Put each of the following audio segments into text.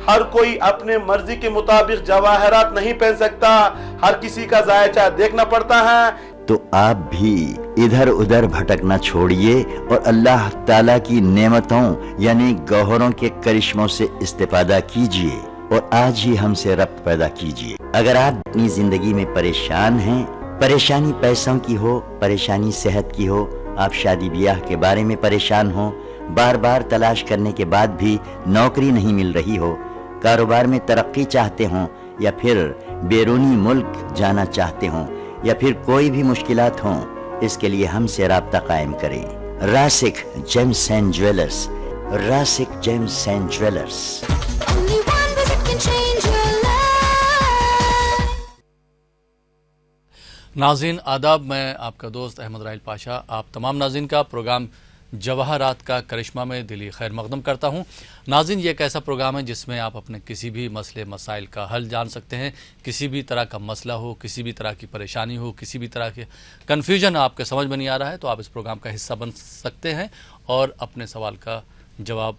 हर कोई अपने मर्जी के मुताबिक जवाहरात नहीं पहन सकता, हर किसी का जायचा देखना पड़ता है। तो आप भी इधर उधर भटकना छोड़िए और अल्लाह ताला की नेमतों यानी गौहरों के करिश्मों से इस्तेफादा कीजिए और आज ही हमसे रब्त पैदा कीजिए। अगर आप अपनी जिंदगी में परेशान हैं, परेशानी पैसों की हो, परेशानी सेहत की हो, आप शादी ब्याह के बारे में परेशान हो, बार बार तलाश करने के बाद भी नौकरी नहीं मिल रही हो, कारोबार में तरक्की चाहते हो या फिर बैरूनी मुल्क जाना चाहते हो या फिर कोई भी मुश्किलात हो, इसके लिए हमसे राब्ता कायम करें। Rasik gems and jewellers, Rasik gems and jewellers. नाज़रीन आदाब, मैं आपका दोस्त अहमद राहिल पाशा आप तमाम नाज़रीन का प्रोग्राम जवाहरात का करिश्मा में दिली खैर मकदम करता हूँ। नाज़रीन, ये एक ऐसा प्रोग्राम है जिसमें आप अपने किसी भी मसले मसाइल का हल जान सकते हैं। किसी भी तरह का मसला हो, किसी भी तरह की परेशानी हो, किसी भी तरह के कन्फ्यूजन आपके समझ में नहीं आ रहा है तो आप इस प्रोग्राम का हिस्सा बन सकते हैं और अपने सवाल का जवाब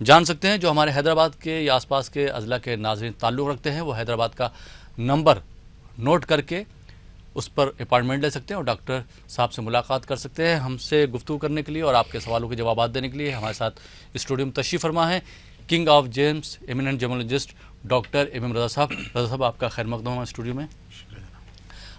जान सकते हैं। जो हमारे हैदराबाद के या आसपास के अजला के नाज़रीन ताल्लुक़ रखते हैं वो हैदराबाद का नंबर नोट करके उस पर अपॉइंटमेंट ले सकते हैं और डॉक्टर साहब से मुलाकात कर सकते हैं। हमसे गुफ्तगू करने के लिए और आपके सवालों के जवाब देने के लिए हमारे साथ स्टूडियो में तशरीफ़ फरमा है king of gems eminent gemologist doctor M Raza साहब। रज़ा साहब, आपका खैर मकदम हमारे स्टूडियो में।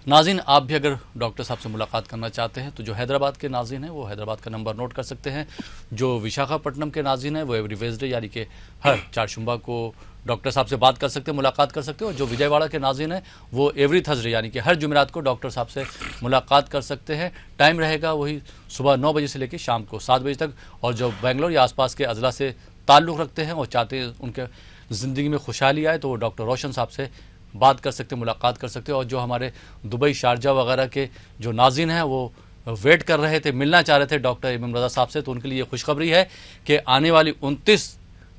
नाज़रीन, आप भी अगर डॉक्टर साहब से मुलाकात करना चाहते हैं तो जो हैदराबाद के नाज़रीन हैं वो हैदराबाद का नंबर नोट कर सकते हैं। जो विशाखापट्टनम के नाज़रीन हैं वो एवरी वेजडे यानी कि हर चारशुम्बा को डॉक्टर साहब से बात कर सकते हैं, मुलाकात कर सकते हैं। और जो विजयवाड़ा के नाज़रीन हैं वो एवरी थर्सडे यानी कि हर जुमेरात को डॉक्टर साहब से मुलाकात कर सकते हैं। टाइम रहेगा वही सुबह 9 बजे से लेकर शाम को 7 बजे तक। और जो बेंगलोर या आसपास के अजला से ताल्लुक़ रखते हैं और चाहते हैं उनके ज़िंदगी में खुशहाली आए तो वो डॉक्टर रोशन साहब से बात कर सकते हैं, मुलाकात कर सकते हैं। और जो हमारे दुबई, शारजा वगैरह के जो नाज़रीन हैं वो वेट कर रहे थे, मिलना चाह रहे थे डॉक्टर एम रज़ा साहब से, तो उनके लिए खुशखबरी है कि आने वाली 29,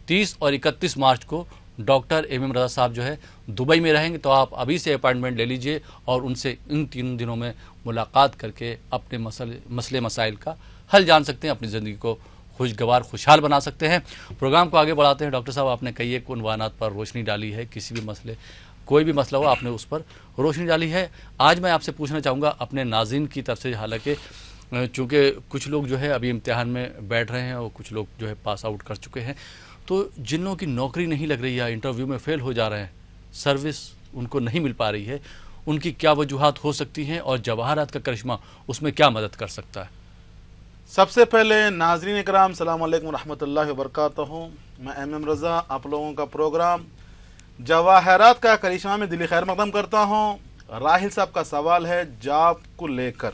30 और 31 मार्च को डॉक्टर एम रज़ा साहब जो है दुबई में रहेंगे। तो आप अभी से अपॉइंटमेंट ले लीजिए और उनसे इन 3 दिनों में मुलाकात करके अपने मसले मसाइल का हल जान सकते हैं, अपनी ज़िंदगी को खुशगवार खुशहाल बना सकते हैं। प्रोग्राम को आगे बढ़ाते हैं। डॉक्टर साहब, आपने कई एक उन्वानात पर रोशनी डाली है, किसी भी मसले, कोई भी मसला हो आपने उस पर रोशनी डाली है। आज मैं आपसे पूछना चाहूँगा अपने नाज़रीन की तरफ से, हालांकि चूँकि कुछ लोग जो है अभी इम्तिहान में बैठ रहे हैं और कुछ लोग जो है पास आउट कर चुके हैं, तो जिन लोगों की नौकरी नहीं लग रही है, इंटरव्यू में फ़ेल हो जा रहे हैं, सर्विस उनको नहीं मिल पा रही है, उनकी क्या वजूहात हो सकती हैं और जवाहरात का करिश्मा उसमें क्या मदद कर सकता है? सबसे पहले नाज़रीन इकराम, सलाम अलैकुम रहमतुल्लाहि व बरकातहू। मैं एम रज़ा आप लोगों का प्रोग्राम जवाहरात का करिश्मा में दिली खैर मकदम करता हूँ। राहिल साहब का सवाल है जॉब को लेकर,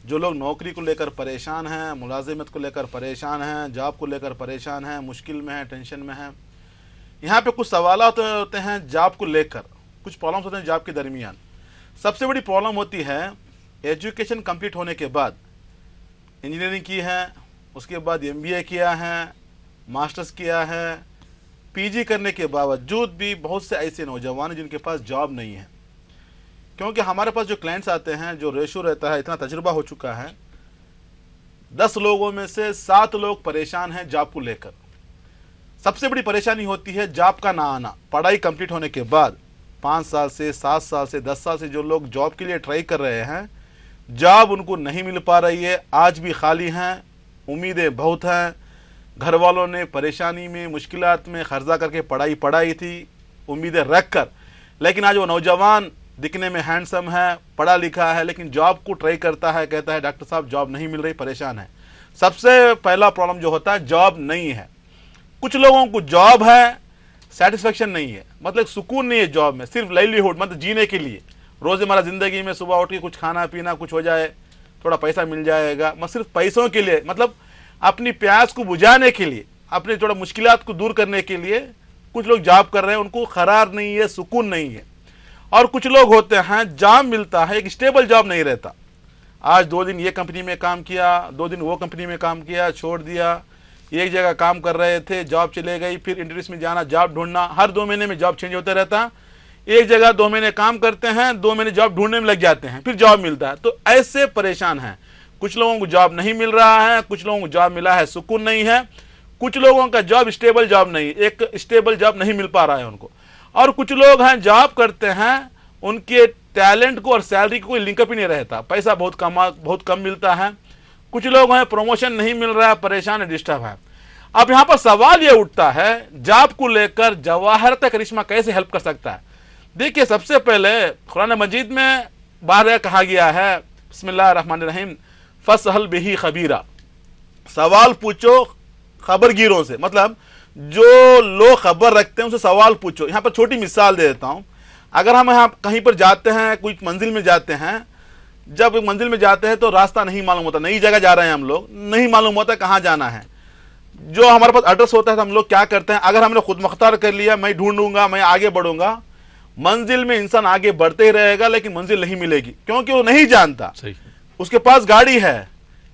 जो लोग नौकरी को लेकर परेशान हैं, मुलाजिमत को लेकर परेशान हैं, जॉब को लेकर परेशान हैं, मुश्किल में हैं, टेंशन में हैं। यहाँ पे कुछ सवाल होते हैं जॉब को लेकर, कुछ प्रॉब्लम्स होते हैं जॉब के दरमियान। सबसे बड़ी प्रॉब्लम होती है एजुकेशन कंप्लीट होने के बाद, इंजीनियरिंग की है, उसके बाद MBA किया है, मास्टर्स किया है, PG करने के बावजूद भी बहुत से ऐसे नौजवान जिनके पास जॉब नहीं है। क्योंकि हमारे पास जो क्लाइंट्स आते हैं, जो रेशो रहता है, इतना तजुर्बा हो चुका है, 10 लोगों में से 7 लोग परेशान हैं जॉब को लेकर। सबसे बड़ी परेशानी होती है जॉब का ना आना। पढ़ाई कंप्लीट होने के बाद 5 साल से, 7 साल से, 10 साल से जो लोग जॉब के लिए ट्राई कर रहे हैं, जॉब उनको नहीं मिल पा रही है, आज भी खाली हैं, उम्मीदें बहुत हैं। घर वालों ने परेशानी में, मुश्किलात में कर्जा करके पढ़ाई थी उम्मीदें रख कर, लेकिन आज वो नौजवान दिखने में हैंडसम है, पढ़ा लिखा है, लेकिन जॉब को ट्राई करता है, कहता है डॉक्टर साहब जॉब नहीं मिल रही, परेशान है। सबसे पहला प्रॉब्लम जो होता है जॉब नहीं है। कुछ लोगों को जॉब है, सेटिस्फेक्शन नहीं है, मतलब सुकून नहीं है जॉब में, सिर्फ लाइवलीहुड मतलब जीने के लिए, रोज़मर्रा ज़िंदगी में सुबह उठ के कुछ खाना पीना कुछ हो जाए, थोड़ा पैसा मिल जाएगा, मतलब सिर्फ पैसों के लिए, मतलब अपनी प्यास को बुझाने के लिए, अपने थोड़ा मुश्किलात को दूर करने के लिए कुछ लोग जॉब कर रहे हैं, उनको करार नहीं है, सुकून नहीं है। और कुछ लोग होते हैं जॉब मिलता है, एक स्टेबल जॉब नहीं रहता, आज 2 दिन ये कंपनी में काम किया, 2 दिन वो कंपनी में काम किया, छोड़ दिया, एक जगह काम कर रहे थे, जॉब चले गई, फिर इंटरव्यूज में जाना, जॉब ढूंढना, हर 2 महीने में जॉब चेंज होता रहता। एक जगह 2 महीने काम करते हैं, 2 महीने जॉब ढूंढने में लग जाते हैं, फिर जॉब मिलता है। तो ऐसे परेशान हैं। कुछ लोगों को जॉब नहीं मिल रहा है, कुछ लोगों को जॉब मिला है, सुकून नहीं है, कुछ लोगों का जॉब स्टेबल जॉब नहीं, एक स्टेबल जॉब नहीं मिल पा रहा है उनको। और कुछ लोग हैं जॉब करते हैं, उनके टैलेंट को और सैलरी को कोई लिंकअप ही नहीं रहता, पैसा बहुत कम मिलता है। कुछ लोग हैं प्रमोशन नहीं मिल रहा है, परेशान है, डिस्टर्ब है। अब यहाँ पर सवाल ये उठता है जॉब को लेकर जवाहरत करिश्मा कैसे हेल्प कर सकता है। देखिए, सबसे पहले कुरान मजीद में बार कहा गया है, बिस्मिल्लाहिर्रहमानिर्रहीम, फसहल बिही खबीरा, सवाल पूछो खबरगीरों से, मतलब जो लोग खबर रखते हैं उनसे सवाल पूछो। यहाँ पर छोटी मिसाल दे देता हूँ। अगर हम यहाँ कहीं पर जाते हैं, कोई मंजिल में जाते हैं, जब मंजिल में जाते हैं तो रास्ता नहीं मालूम होता, नई जगह जा रहे हैं हम लोग, नहीं मालूम होता कहाँ जाना है। जो हमारे पास एड्रेस होता है तो हम लोग क्या करते हैं, अगर हमने खुद मुख्तार कर लिया, मैं ढूंढूंगा, मैं आगे बढ़ूंगा, मंजिल में इंसान आगे बढ़ते ही रहेगा लेकिन मंजिल नहीं मिलेगी, क्योंकि वो नहीं जानता। उसके पास गाड़ी है,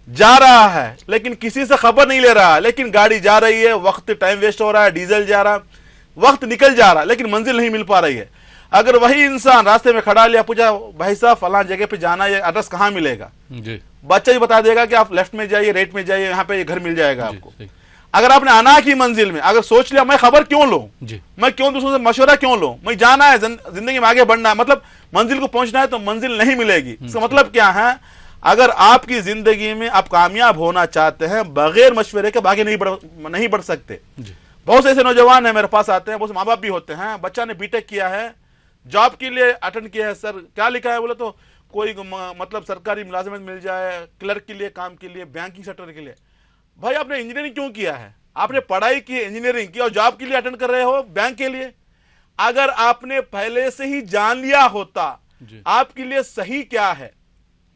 जा रहा है, लेकिन किसी से खबर नहीं ले रहा है, लेकिन गाड़ी जा रही है, वक्त टाइम वेस्ट हो रहा है, डीजल जा रहा है, वक्त निकल जा रहा है, लेकिन मंजिल नहीं मिल पा रही है। अगर वही इंसान रास्ते में खड़ा लिया, पूछा भाई साहब फलां जगह पे जाना है, एड्रेस कहाँ मिलेगा, बच्चा ही बता देगा कि आप लेफ्ट में जाइए, राइट में जाइए, यहाँ पे ये घर मिल जाएगा आपको। अगर आपने आना की मंजिल में अगर सोच लिया मैं खबर क्यों लूं, मैं क्यों दूसरों से मशवरा क्यों लूं, मैं जाना है, जिंदगी में आगे बढ़ना है, मतलब मंजिल को पहुंचना है, तो मंजिल नहीं मिलेगी। इसका मतलब क्या है, अगर आपकी जिंदगी में आप कामयाब होना चाहते हैं, बगैर मशवरे के आगे नहीं बढ़ सकते। बहुत से ऐसे नौजवान है मेरे पास आते हैं, बहुत से माँ बाप भी होते हैं, बच्चा ने बीटेक किया है, जॉब के लिए अटेंड किया है, सर क्या लिखा है, बोले तो कोई मतलब सरकारी मुलाजिमत मिल जाए, क्लर्क के लिए, काम के लिए, बैंकिंग सेक्टर के लिए। भाई आपने इंजीनियरिंग क्यों किया है, आपने पढ़ाई की, इंजीनियरिंग की, और जॉब के लिए अटेंड कर रहे हो, बैंक के लिए। अगर आपने पहले से ही जान लिया होता आपके लिए सही क्या है,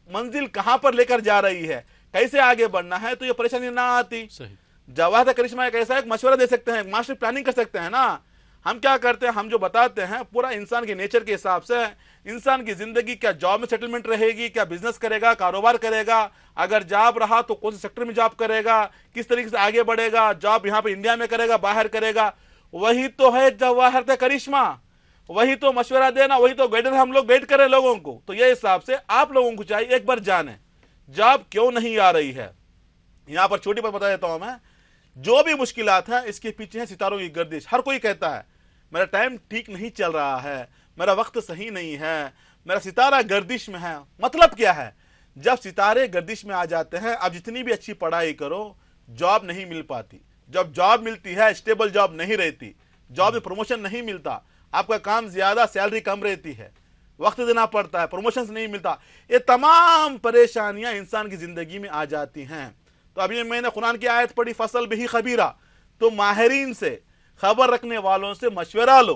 मंजिल कहां पर लेकर जा रही है, कैसे आगे बढ़ना है, तो ये परेशानी ना आती। जवाहरत करिश्मा एक ऐसा एक मशवरा दे सकते हैं, मास्टर प्लानिंग कर सकते हैं ना। हम क्या करते हैं, हम जो बताते हैं पूरा इंसान के नेचर के हिसाब से, इंसान की जिंदगी क्या जॉब में सेटलमेंट रहेगी, क्या बिजनेस करेगा, कारोबार करेगा, अगर जॉब रहा तो कौन से सेक्टर में जॉब करेगा, किस तरीके से आगे बढ़ेगा, जॉब यहाँ पे इंडिया में करेगा, बाहर करेगा, वही तो है जवाहरत करिश्मा, वही तो मशवरा देना, वही तो गाइडेंस हम लोग गाइड करें लोगों को। तो ये हिसाब से आप लोगों को चाहिए एक बार जाने जॉब क्यों नहीं आ रही है। यहां पर छोटी बात बता देता हूं मैं, जो भी मुश्किलात है इसके पीछे है सितारों की गर्दिश। हर कोई कहता है मेरा टाइम ठीक नहीं चल रहा है, मेरा वक्त सही नहीं है, मेरा सितारा गर्दिश में है। मतलब क्या है, जब सितारे गर्दिश में आ जाते हैं, अब जितनी भी अच्छी पढ़ाई करो जॉब नहीं मिल पाती। जब जॉब मिलती है स्टेबल जॉब नहीं रहती, जॉब में प्रमोशन नहीं मिलता, आपका काम ज्यादा, सैलरी कम रहती है, वक्त देना पड़ता है, प्रमोशन नहीं मिलता, ये तमाम परेशानियां इंसान की जिंदगी में आ जाती हैं। तो अभी मैंने कुरान की आयत पढ़ी, फसल बिही खबीरा, तो माहिरीन से, खबर रखने वालों से मशवरा लो,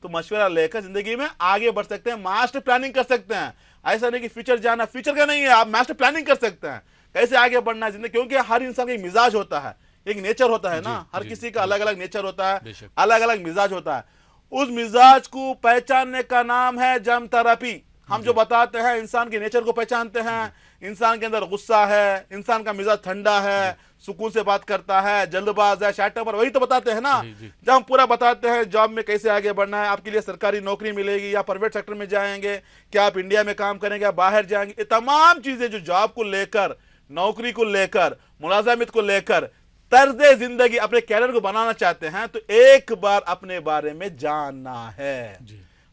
तो मशवरा लेकर जिंदगी में आगे बढ़ सकते हैं, मास्टर प्लानिंग कर सकते हैं। ऐसा नहीं कि फ्यूचर जाना, फ्यूचर का नहीं है, आप मास्टर प्लानिंग कर सकते हैं कैसे आगे बढ़ना है जिंदगी, क्योंकि हर इंसान का एक मिजाज होता है, एक नेचर होता है ना, हर किसी का अलग अलग नेचर होता है, अलग अलग मिजाज होता है। उस मिजाज को पहचानने का नाम है जम थेरेपी। हम जो बताते हैं इंसान के नेचर को पहचानते हैं, इंसान के अंदर गुस्सा है, इंसान का मिजाज ठंडा है, सुकून से बात करता है, जल्दबाज है, शॉर्ट टेम्पर, वही तो बताते हैं ना। जब हम पूरा बताते हैं जॉब में कैसे आगे बढ़ना है, आपके लिए सरकारी नौकरी मिलेगी या प्राइवेट सेक्टर में जाएंगे, क्या आप इंडिया में काम करेंगे या बाहर जाएंगे, ये तमाम चीजें जो जॉब को लेकर, नौकरी को लेकर, मुलाजमत को लेकर, तर्ज जिंदगी अपने कैरियर को बनाना चाहते हैं, तो एक बार अपने बारे में जानना है।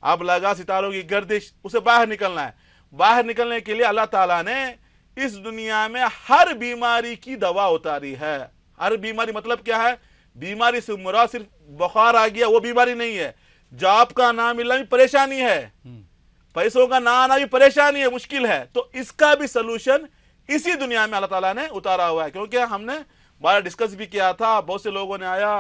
अब लगा सितारों की गर्दिश, उसे बाहर निकलना है। बाहर निकलने के लिए अल्लाह ताला ने इस दुनिया में हर बीमारी की दवा उतारी है। हर बीमारी मतलब क्या है, बीमारी से मुराद सिर्फ बुखार आ गया वो बीमारी नहीं है, जॉब का ना मिलना भी परेशानी है, पैसों का ना आना भी परेशानी है, मुश्किल है। तो इसका भी सलूशन इसी दुनिया में अल्लाह ताला ने उतारा हुआ है। क्योंकि हमने बार डिस्कस भी किया था, बहुत से लोगों ने आया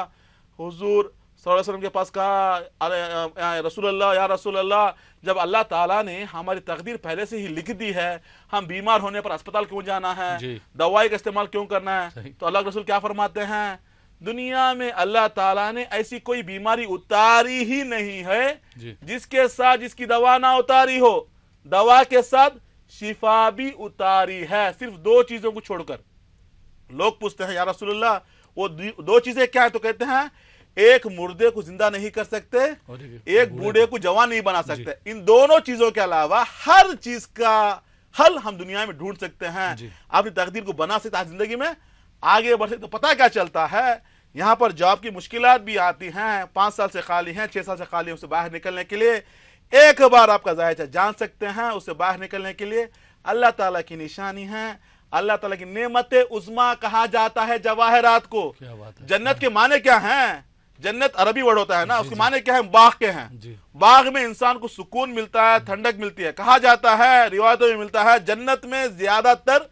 हुजूर सल्लल्लाहु अलैहि वसल्लम के पास, कहा रसूल अल्लाह, या रसूल अल्लाह, जब अल्लाह ताला ने हमारी तकदीर पहले से ही लिख दी है, हम बीमार होने पर अस्पताल क्यों जाना है, दवाई का इस्तेमाल क्यों करना है। तो अल्लाह के रसूल क्या फरमाते हैं, दुनिया में अल्लाह ताला ने ऐसी कोई बीमारी उतारी ही नहीं है जिसके साथ जिसकी दवा ना उतारी हो, दवा के साथ शिफा भी उतारी है, सिर्फ दो चीजों को छोड़कर। लोग पूछते हैं या रसूलल्लाह वो दो चीजें क्या है, तो कहते हैं एक मुर्दे को जिंदा नहीं कर सकते, एक बूढ़े को जवान नहीं बना सकते। इन दोनों चीजों के अलावा हर चीज का हल हम दुनिया में ढूंढ सकते हैं, अपनी तकदीर को बना सकते हैं, जिंदगी में आगे बढ़ सकते। तो पता क्या चलता है, यहाँ पर जॉब की मुश्किलात भी आती हैं, 5 साल से खाली हैं, 6 साल से खाली हैं, उससे बाहर निकलने के लिए एक बार आपका जायचा जान सकते हैं। उससे बाहर निकलने के लिए अल्लाह ताला की निशानी है, अल्लाह ताला की नेमत उज़्मा कहा जाता है जवाहरात को। क्या बात है। जन्नत के माने क्या हैं? जन्नत अरबी वर्ड होता है ना, उसके माने क्या है? बाग के हैं। बाग में इंसान को सुकून मिलता है, ठंडक मिलती है। कहा जाता है, रिवायतों में मिलता है, जन्नत में ज्यादातर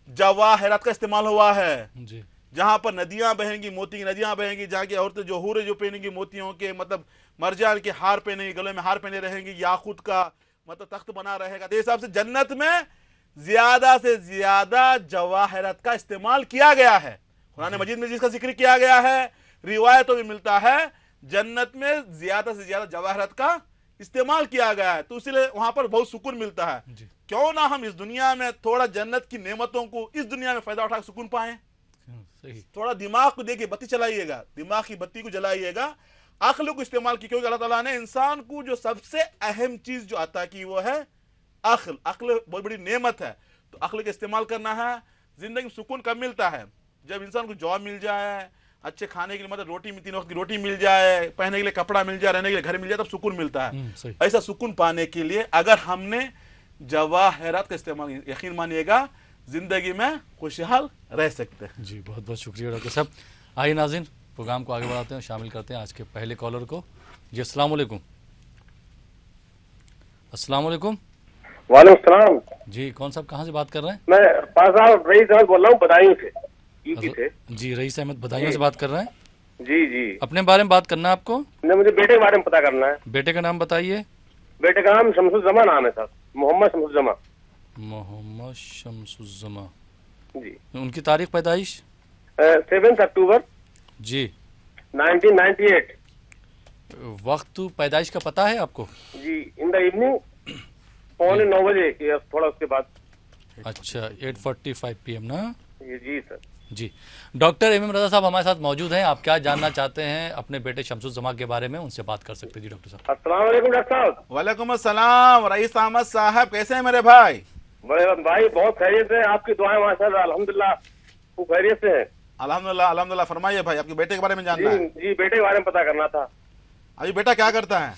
जवाहरात का इस्तेमाल हुआ है। जहां पर नदियां बहेंगी, मोती की नदियां बहेंगी, जहां की औरतें जो हूरें जो पहनेंगी मोतियों के मतलब मरजान के हार पहनेंगी, गले में हार पहने रहेंगी, याकूत का मतलब तख्त बना रहेगा। तो हिसाब से जन्नत में ज्यादा से ज्यादा जवाहरात का इस्तेमाल किया गया है। कुरान मजीद में जिसका जिक्र किया गया है, रिवायतों में मिलता है, जन्नत में ज्यादा से ज्यादा जवाहरात का इस्तेमाल किया गया है। तो इसलिए वहां पर बहुत सुकून मिलता है। क्यों ना हम इस दुनिया में थोड़ा जन्नत की नेमतों को इस दुनिया में फायदा उठा सुकून पाए। थोड़ा दिमाग को देखिए, बत्ती चलाइएगा, दिमाग की बत्ती को जलाइएगा, अक्ल को इस्तेमाल की, क्योंकि अल्लाह ताला ने इंसान को जो सबसे अहम चीज जो अता की वो है अक्ल। अक्ल बहुत बड़ी नेमत है, तो अक्ल का इस्तेमाल करना है। जिंदगी में सुकून कब मिलता है? जब इंसान को जॉब मिल जाए, अच्छे खाने के लिए मतलब रोटी, 3 वक्त की रोटी मिल जाए, पहनने के लिए कपड़ा मिल जाए, रहने के लिए घर मिल जाए, तब सुकून मिलता है। ऐसा सुकून पाने के लिए अगर हमने जवाहरात का इस्तेमाल, यकीन मानिएगा जिंदगी में खुशहाल रह सकते हैं। जी बहुत बहुत शुक्रिया डॉक्टर साहब। आइए नाज़रीन, प्रोग्राम को आगे बढ़ाते हैं, शामिल करते हैं आज के पहले कॉलर को। जी अस्सलाम वालेकुम। अस्सलाम वालेकुम। वालेकुम सलाम। जी कौन साहब कहाँ से बात कर रहे हैं? मैं रईस अहमद बोल रहा हूँ, बदायूं से, यूपी से। जी रईस अहमद बदायूं से बात कर रहे हैं। जी जी। अपने बारे में बात करना है आपको? नहीं, मुझे बेटे के बारे में पता करना है। बेटे का नाम बताइए। बेटे का नाम शमसुज़्ज़मा नाम है साहब, मोहम्मद शमसुज़्ज़मा। मोहम्मद शमसुज़्ज़मा। जी। उनकी तारीख पैदाइश? 7 अक्टूबर जी 1998। वक्त पैदाइश का पता है आपको? जी, इन द इवनिंग 8:45 बजे, थोड़ा उसके बाद। अच्छा 8:45 PM ना? जी सर। जी डॉक्टर एम रज़ा साहब हमारे साथ मौजूद हैं। आप क्या जानना चाहते हैं अपने बेटे शमसुज़्ज़मा के बारे में? उनसे बात कर सकते हैं। जी डॉक्टर साहब। अस्सलाम वालेकुम डॉक्टर साहब। वालेकुम अस्सलाम रईस अहमद साहब, कैसे हैं मेरे भाई? बड़े भाई बहुत खैरियत है, आपकी दुआएं माशाल्लाह अल्हम्दुलिल्लाह खूब खैरियत से है। अल्हम्दुलिल्लाह अल्हम्दुलिल्लाह। फरमाइए भाई, आपके बेटे के बारे में जानना है। जी बेटे के बारे में पता करना था। अभी बेटा क्या करता है?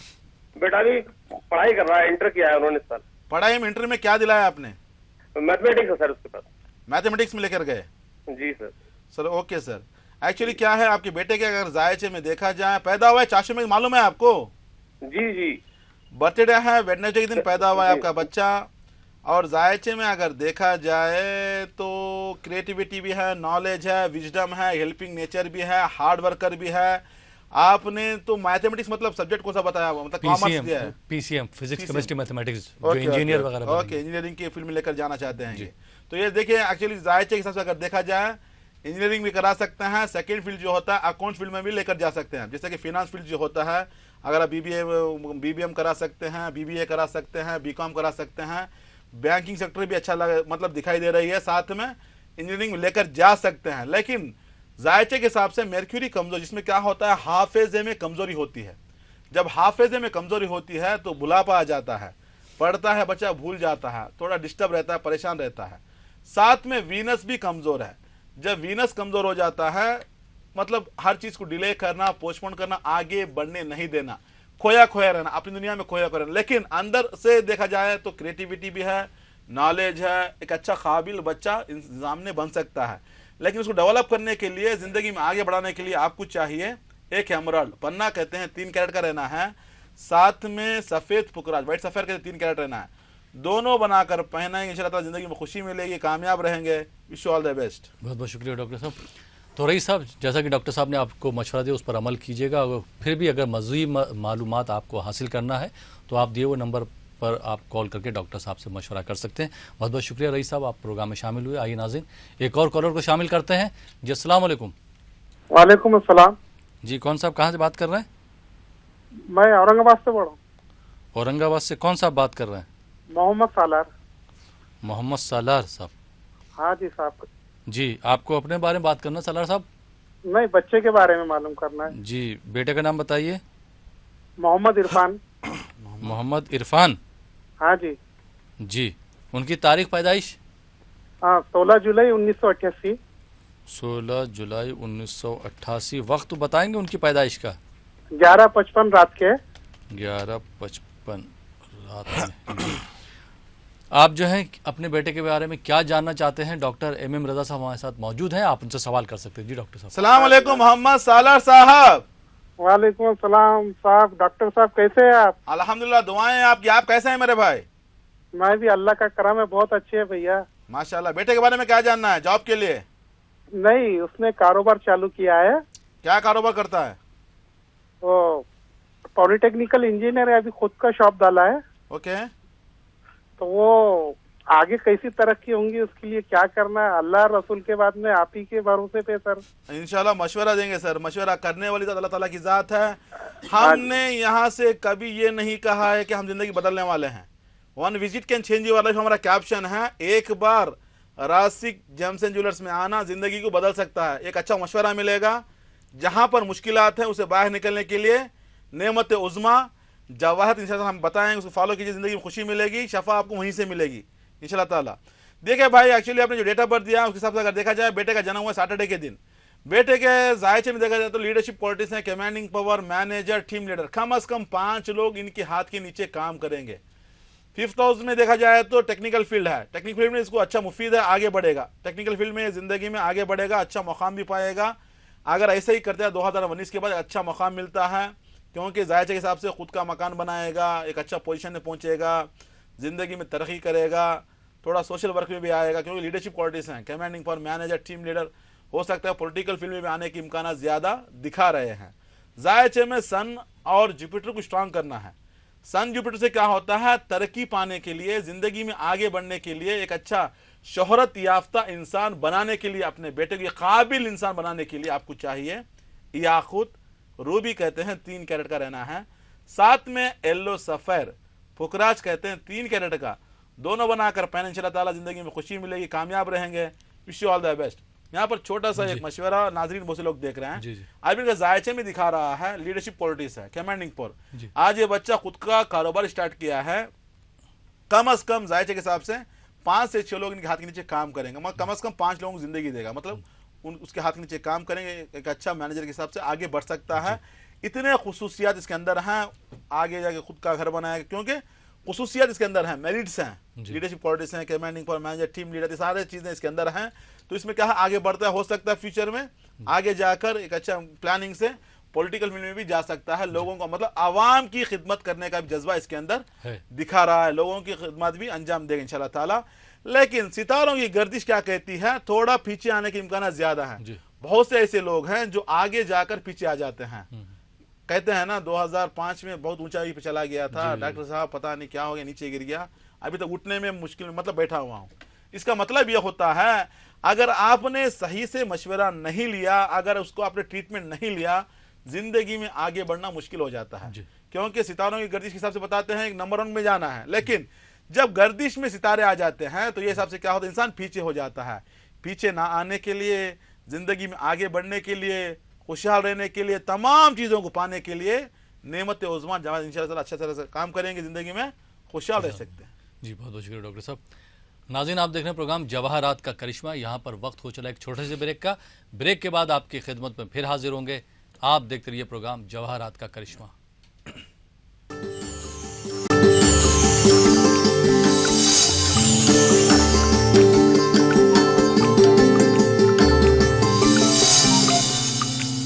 बेटा अभी पढ़ाई कर रहा है, इंटर किया है उन्होंने इस साल। पढ़ाई में इंटर में क्या दिलाया आपने? मैथमेटिक्स है सर उसके पास। मैथमेटिक्स में लेकर गए? जी sir. Sir okay sir. Actually क्या है, आपके बेटे के अगर जायचे में देखा जाए, पैदा हुआ है चाशे में, मालूम है आपको? जी जी। बर्थडे है वेडनेसडे के दिन पैदा हुआ है आपका बच्चा। और जायचे में अगर देखा जाए तो क्रिएटिविटी भी है, नॉलेज है, विजडम है, हेल्पिंग नेचर भी है, हार्ड वर्कर भी है। आपने तो मैथमेटिक्स मतलब सब्जेक्ट कौन सा बताया, मतलब कॉमर्स दिया है? पीसीएम, फिजिक्स केमिस्ट्री मैथमेटिक्स, जो इंजीनियर वगैरह। ओके, इंजीनियरिंग की फील्ड में लेकर जाना चाहते हैं ये। तो ये देखिए एक्चुअली जायचे के हिसाब से अगर देखा जाए, इंजीनियरिंग भी करा सकते हैं, सेकंड फील्ड जो होता है अकाउंट फील्ड में भी लेकर जा सकते हैं। जैसे कि फाइनेंस फील्ड जो होता है, अगर आप बीबीएम करा सकते हैं, बीबीए करा सकते हैं, बीकॉम करा सकते हैं। बैंकिंग सेक्टर भी अच्छा मतलब दिखाई दे रही है, साथ में इंजीनियरिंग में लेकर जा सकते हैं। लेकिन जायचे के हिसाब से मेर्क्यूरी कमजोर, जिसमें क्या होता है हाफिजे में कमजोरी होती है। जब हाफिजे में कमजोरी होती है तो बुढ़ापा आ जाता है, पढ़ता है बच्चा भूल जाता है, थोड़ा डिस्टर्ब रहता है, परेशान रहता है। साथ में वीनस भी कमजोर है। जब वीनस कमजोर हो जाता है मतलब हर चीज को डिले करना, पोस्टपोन करना, आगे बढ़ने नहीं देना, खोया खोया रहना, अपनी दुनिया में खोया खोया रहना। लेकिन अंदर से देखा जाए तो क्रिएटिविटी भी है, नॉलेज है, एक अच्छा काबिल बच्चा सामने बन सकता है। लेकिन उसको डेवलप करने के लिए, जिंदगी में आगे बढ़ाने के लिए आपको चाहिए एक एमराल्ड पन्ना कहते हैं 3 कैरेट का रहना है, साथ में सफेद पुकराज व्हाइट सफेद के 3 कैरेट रहना है। दोनों बनाकर पहनाएंगे, इंशाल्लाह जिंदगी में खुशी मिलेगी, कामयाब रहेंगे। Wish you all the best. बहुत बहुत शुक्रिया डॉक्टर साहब। तो रईस साहब, जैसा कि डॉक्टर साहब ने आपको मशवरा दिया उस पर अमल कीजिएगा। और फिर भी अगर मज़ीद मालूमात आपको हासिल करना है तो आप दिए हुए नंबर पर आप कॉल करके डॉक्टर साहब से मशवरा कर सकते हैं। बहुत बहुत शुक्रिया रईस साहब, आप प्रोग्राम में शामिल हुए। आइए नाज़रीन, एक और कॉलर को शामिल करते हैं। जी अस्सलाम वालेकुम। वालेकुम अस्सलाम। जी कौन साहब कहाँ से बात कर रहे हैं? मैं औरंगाबाद से बोल रहा हूँ। औरंगाबाद से कौन साहब बात कर रहे हैं? मोहम्मद सालार। मोहम्मद सालार साहब। हाँ जी साहब। जी आपको अपने बारे में बात करना सालार साहब? नहीं, बच्चे के बारे में मालूम करना है। जी बेटे का नाम बताइए। मोहम्मद इरफान। मोहम्मद इरफान। हाँ जी। जी उनकी तारीख पैदाइश? हाँ 16 जुलाई 1988। 16 जुलाई 1988। वक्त बताएंगे उनकी पैदाइश का? 11:55 रात के। 11:55 रात में। जी। आप जो है अपने बेटे के बारे में क्या जानना चाहते हैं? डॉक्टर एम रजा साहब हमारे साथ मौजूद हैं, आप उनसे सवाल कर सकते हैं। जी डॉक्टर साहब। सलाम अलैकुम मोहम्मद सालार साहब। वालेकुम सलाम साहब। डॉक्टर साहब कैसे हैं आप? अल्हम्दुलिल्लाह, दुआएं आपकी। आप कैसे हैं मेरे भाई? मैं भी, अल्लाह का करम है, बहुत अच्छे है भैया। माशाल्लाह। बेटे के बारे में क्या जानना है जॉब के लिए? नहीं, उसने कारोबार चालू किया है। क्या कारोबार करता है? वो पॉलिटेक्निकल इंजीनियर है, अभी खुद का शॉप डाला है। ओके। तो वो आगे कैसी तरक्की होंगी उसके लिए क्या करना है, अल्लाह रसूल के बाद में आप ही के भरोसे पे सर। इंशाल्लाह मशवरा देंगे सर। मशवरा करने वाली तो अल्लाह ताला की जात है। हमने यहाँ से कभी ये नहीं कहा है कि हम जिंदगी बदलने वाले हैं। One visit can change your life हमारा कैप्शन है। एक बार रासिक जेम्स एंड ज्वेलर्स में आना जिंदगी को बदल सकता है। एक अच्छा मशवरा मिलेगा, जहां पर मुश्किलात है उसे बाहर निकलने के लिए नेमत उज़्मा जवाहर इंशाल्लाह हम बताएंगे, उसको फॉलो कीजिए, जिंदगी में खुशी मिलेगी, शफा आपको वहीं से मिलेगी इंशाल्लाह ताला। देखिए भाई, एक्चुअली आपने जो डेट ऑफ बर्थ दिया उसके हिसाब से अगर देखा जाए, बेटे का जन्म हुआ सैटरडे के दिन। बेटे के जायचे में देखा जाए तो लीडरशिप क्वालिटीज हैं, commanding power, manager, team leader. कम अज कम 5 लोग इनके हाथ के नीचे काम करेंगे। 5th हाउस में देखा जाए तो टेक्निकल फील्ड है। टेक्निकल फील्ड में इसको अच्छा मुफीद है, आगे बढ़ेगा। टेक्निकल फील्ड में जिंदगी में आगे बढ़ेगा, अच्छा मकाम भी पाएगा। अगर ऐसे ही करते हैं 2019 के बाद अच्छा मकाम मिलता है, क्योंकि जायचे के हिसाब से खुद का मकान बनाएगा, एक अच्छा पोजीशन में पहुंचेगा, जिंदगी में तरक्की करेगा, थोड़ा सोशल वर्क में भी आएगा, क्योंकि लीडरशिप क्वालिटीज हैं, commanding power, manager, team leader. हो सकता है पॉलिटिकल फील्ड में भी आने के इम्कान ज्यादा दिखा रहे हैं। जायचे में सन और जुपिटर को स्ट्रांग करना है। सन जुपिटर से क्या होता है, तरक्की पाने के लिए, जिंदगी में आगे बढ़ने के लिए, एक अच्छा शोहरत याफ्ता इंसान बनाने के लिए, अपने बेटे के काबिल इंसान बनाने के लिए आपको चाहिए याकूत, रूबी कहते हैं 3 कैरेट का रहना है। साथ में येलो सफेर, फुकराज कहते हैं 3 कैरेट का, दोनों बनाकर पहने, इंशाल्लाह ताला जिंदगी में खुशी मिलेगी, कामयाब रहेंगे। Wish you all the best. यहाँ पर छोटा सा एक मशवरा, नाजरीन बहुत से लोग देख रहे हैं, अभी इनका जायचे में दिखा रहा है लीडरशिप क्वालिटीज है, कमांडिंग पावर। आज ये बच्चा खुद का कारोबार स्टार्ट किया है। कम अज कम जायचे के हिसाब से 5 से 6 लोग इनके हाथ के नीचे काम करेंगे, मगर कम अज कम 5 लोगों को जिंदगी देगा, मतलब उसके हाथ के नीचे काम करेंगे, एक अच्छा मैनेजर के हिसाब से आगे बढ़ सकता है। इतने खुसूसियात इसके अंदर हैं, आगे जाके खुद का घर बनाएगा, क्योंकि खुसूसियात इसके अंदर हैं, मेरिट्स हैं, लीडरशिप क्वालिटीज हैं, commanding power, manager, team leader, ये सारे चीजें इसके अंदर हैं। तो इसमें क्या है, आगे बढ़ता है, हो सकता है फ्यूचर में आगे जाकर एक अच्छा प्लानिंग से पॉलिटिकल फील्ड में भी जा सकता है। लोगों को मतलब आवाम की खिदमत करने का भी जज्बा इसके अंदर दिखा रहा है, लोगों की खिदमत भी अंजाम देगा इंशाल्लाह ताला। लेकिन सितारों की गर्दिश क्या कहती है, थोड़ा पीछे आने के इम्कान ज्यादा है। बहुत से ऐसे लोग हैं जो आगे जाकर पीछे आ जाते हैं। कहते हैं ना 2005 में बहुत ऊंचाई पे चला गया था डॉक्टर साहब, पता नहीं क्या हो गया, नीचे गिर गया, अभी तक उठने में मुश्किल, मतलब बैठा हुआ हूं। इसका मतलब यह होता है, अगर आपने सही से मशवरा नहीं लिया, अगर उसको आपने ट्रीटमेंट नहीं लिया, जिंदगी में आगे बढ़ना मुश्किल हो जाता है। क्योंकि सितारों की गर्दिश के हिसाब से बताते हैं एक नंबर 1 में जाना है, लेकिन जब गर्दिश में सितारे आ जाते हैं तो ये हिसाब से क्या होता है, इंसान पीछे हो जाता है। पीछे ना आने के लिए, जिंदगी में आगे बढ़ने के लिए, खुशहाल रहने के लिए, तमाम चीजों को पाने के लिए नेमत उज़्मा जहाँ इंशाल्लाह अच्छा तरह से काम करेंगे, जिंदगी में खुशहाल रह सकते हैं। जी बहुत बहुत शुक्रिया डॉक्टर साहब। नाज़रीन, आप देख रहे हैं प्रोग्राम जवाहरात का करिश्मा। यहाँ पर वक्त हो चला एक छोटे से ब्रेक का। ब्रेक के बाद आपकी खिदमत में फिर हाजिर होंगे। आप देखते रहिए प्रोग्राम जवाहरात का करिश्मा।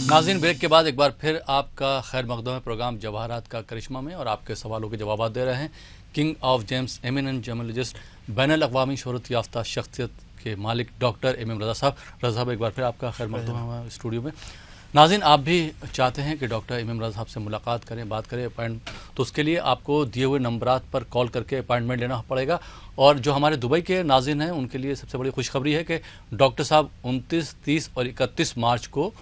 नाज़रीन, ब्रेक के बाद एक बार फिर आपका खैर मकदम है प्रोग्राम जवाहरात का करिश्मा में, और आपके सवालों के जवाब दे रहे हैं king of gems, eminent gemologist, बैनुल-अक़वामी शोहरत याफ्ता शख्सियत के मालिक डॉक्टर एम रज़ा साहब। रज़ा साहब, एक बार फिर आपका खैर मकदम है स्टूडियो में। नाज़रीन, आप भी चाहते हैं कि डॉक्टर एम रज़ा साहब से मुलाकात करें, बात करें, अपॉइंट, तो उसके लिए आपको दिए हुए नंबरात पर कॉल करके अपॉइंटमेंट लेना पड़ेगा। और जो हमारे दुबई के नाज़रीन हैं उनके लिए सबसे बड़ी खुशखबरी है कि डॉक्टर साहब 29, 30 और 31 मार्च को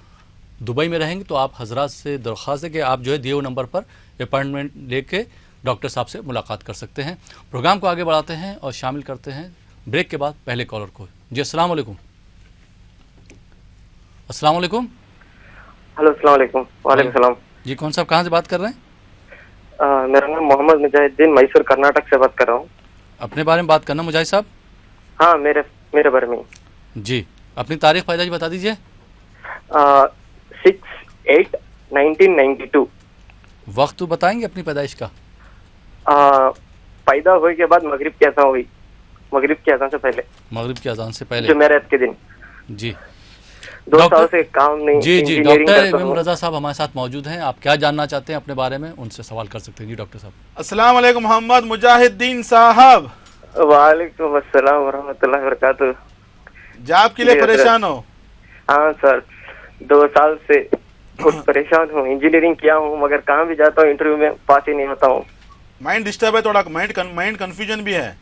दुबई में रहेंगे। तो आप हजरात से दरख्वास्त है कि आप जो है दिए हुए नंबर पर अपॉइंटमेंट लेके डॉक्टर साहब से मुलाकात कर सकते हैं। प्रोग्राम को आगे बढ़ाते हैं और शामिल करते हैं ब्रेक के बाद पहले कॉलर को। जी अस्सलाम वालेकुम। अस्सलाम वालेकुम। हेलो अस्सलाम वालेकुम। वालेकुम सलाम। जी कौन साहब, कहाँ से बात कर रहे हैं? मेरा नाम मोहम्मद मुजाहिद्दीन, मैसूर कर्नाटक से बात कर रहा हूँ। अपने बारे में बात करना मुजाहिद साहब? हाँ, मेरे बारे में। जी अपनी तारीख पैदाइश बता दीजिए। 6/8/1992। वक्त बताएंगे अपनी पैदाइश का? पैदा हुए के बाद मगरिब की अज़ान हुई, मगरिब की अज़ान से पहले, मगरिब की अज़ान से पहले, जुमेरात के दिन। जी 2 साल से काम नहीं। जी डॉक्टर इमाम रजा साहब हमारे साथ मौजूद हैं। आप क्या जानना चाहते हैं अपने बारे में, उनसे सवाल कर सकते हैं। जी डॉक्टर साहब। अस्सलाम वालेकुम मोहम्मद मुजाहिद्दीन साहब। वालेकुम अस्सलाम वरहमतुल्लाहि वबरकातुहू। जॉब के लिए परेशान हो? हाँ सर, 2 साल से बहुत परेशान हूँ। इंजीनियरिंग किया हूँ मगर कहाँ भी जाता हूँ इंटरव्यू में पास ही नहीं होता हूँ। माइंड डिस्टर्ब है थोड़ा, माइंड कंफ्यूजन भी है।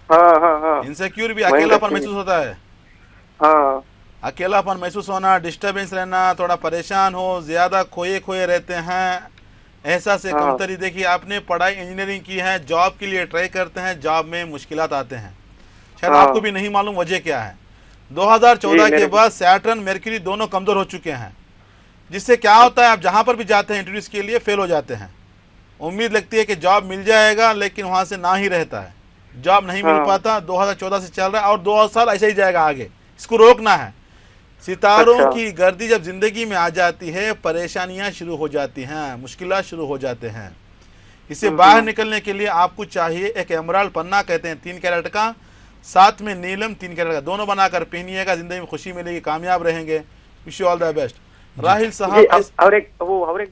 हाँ। इनसिक्योर भी, अकेलापन महसूस होता है। हाँ, अकेलापन महसूस होना, डिस्टर्बेंस रहना, थोड़ा परेशान हो, ज्यादा खोए रहते हैं, एहसास से कमतरी। देखिए आपने पढ़ाई इंजीनियरिंग की है, जॉब के लिए ट्राई करते हैं, जॉब में मुश्किलात आते हैं, शायद आपको भी नहीं मालूम वजह क्या है। 2014 के बाद सैटर्न मरकरी दोनों कमजोर हो चुके हैं, जिससे क्या होता है आप जहां पर भी जाते हैं इंटरव्यूज के लिए फेल हो जाते हैं। उम्मीद लगती है कि जॉब मिल जाएगा, लेकिन वहां से ना ही रहता है, जॉब नहीं मिल पाता। 2014 से चल रहा है और 2 साल ऐसे ही जाएगा आगे, इसको रोकना है। सितारों की गर्दी जब जिंदगी में आ जाती है, परेशानियां शुरू हो जाती हैं, मुश्किलात शुरू हो जाते हैं। इससे बाहर निकलने के लिए आपको चाहिए एक एमराल्ड पन्ना, कहते हैं 3 कैरेट का, साथ में नीलम 3 कैरेट का, दोनों बनाकर पहनिएगा, जिंदगी में खुशी मिलेगी, कामयाब रहेंगे। Wish you all the best. Rahil साहब और एक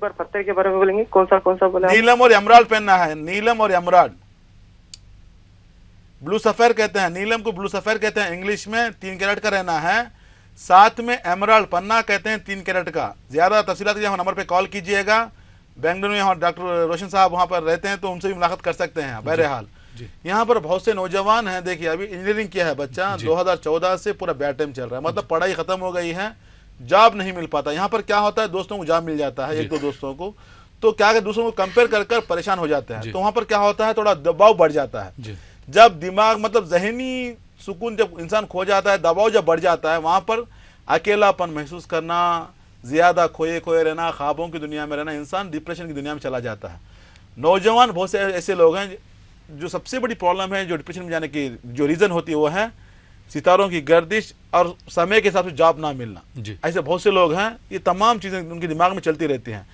बार पत्थर के बारे में बोलेंगे, कौन सा बोला? नीलम और एमराल्ड पहनना है, नीलम और एमराल्ड, ब्लू सफेर कहते हैं, नीलम को ब्लू सफेर कहते हैं इंग्लिश में, 3 कैरेट का रहना है। साथ में एमराल्ड पन्ना कहते हैं 3 कैरेट का। ज्यादा तफसीलात के लिए नंबर पे कॉल कीजिएगा। बेंगलुरु में डॉक्टर रोशन साहब वहां पर रहते हैं, तो उनसे भी मुलाकात कर सकते हैं। बहरहाल यहाँ पर बहुत से नौजवान हैं। देखिए अभी इंजीनियरिंग किया है बच्चा, 2014 से पूरा बैड टाइम चल रहा है, मतलब पढ़ाई खत्म हो गई है, जॉब नहीं मिल पाता। यहाँ पर क्या होता है, दोस्तों को जॉब मिल जाता है, 1-2 दोस्तों को, तो क्या दूसरों को कंपेयर कर परेशान हो जाते हैं। तो वहां पर क्या होता है, थोड़ा दबाव बढ़ जाता है। जब दिमाग मतलब जहनी सुकून जब इंसान खो जाता है, दबाव जब बढ़ जाता है, वहां पर अकेलापन महसूस करना, ज्यादा खोए रहना, ख्वाबों की दुनिया में रहना, इंसान डिप्रेशन की दुनिया में चला जाता है। नौजवान बहुत से ऐसे लोग हैं जो सबसे बड़ी प्रॉब्लम है, जो डिप्रेशन में जाने की जो रीजन होती है वो है सितारों की गर्दिश और समय के हिसाब से जॉब ना मिलना। ऐसे बहुत से लोग हैं, ये तमाम चीजें उनके दिमाग में चलती रहती हैं।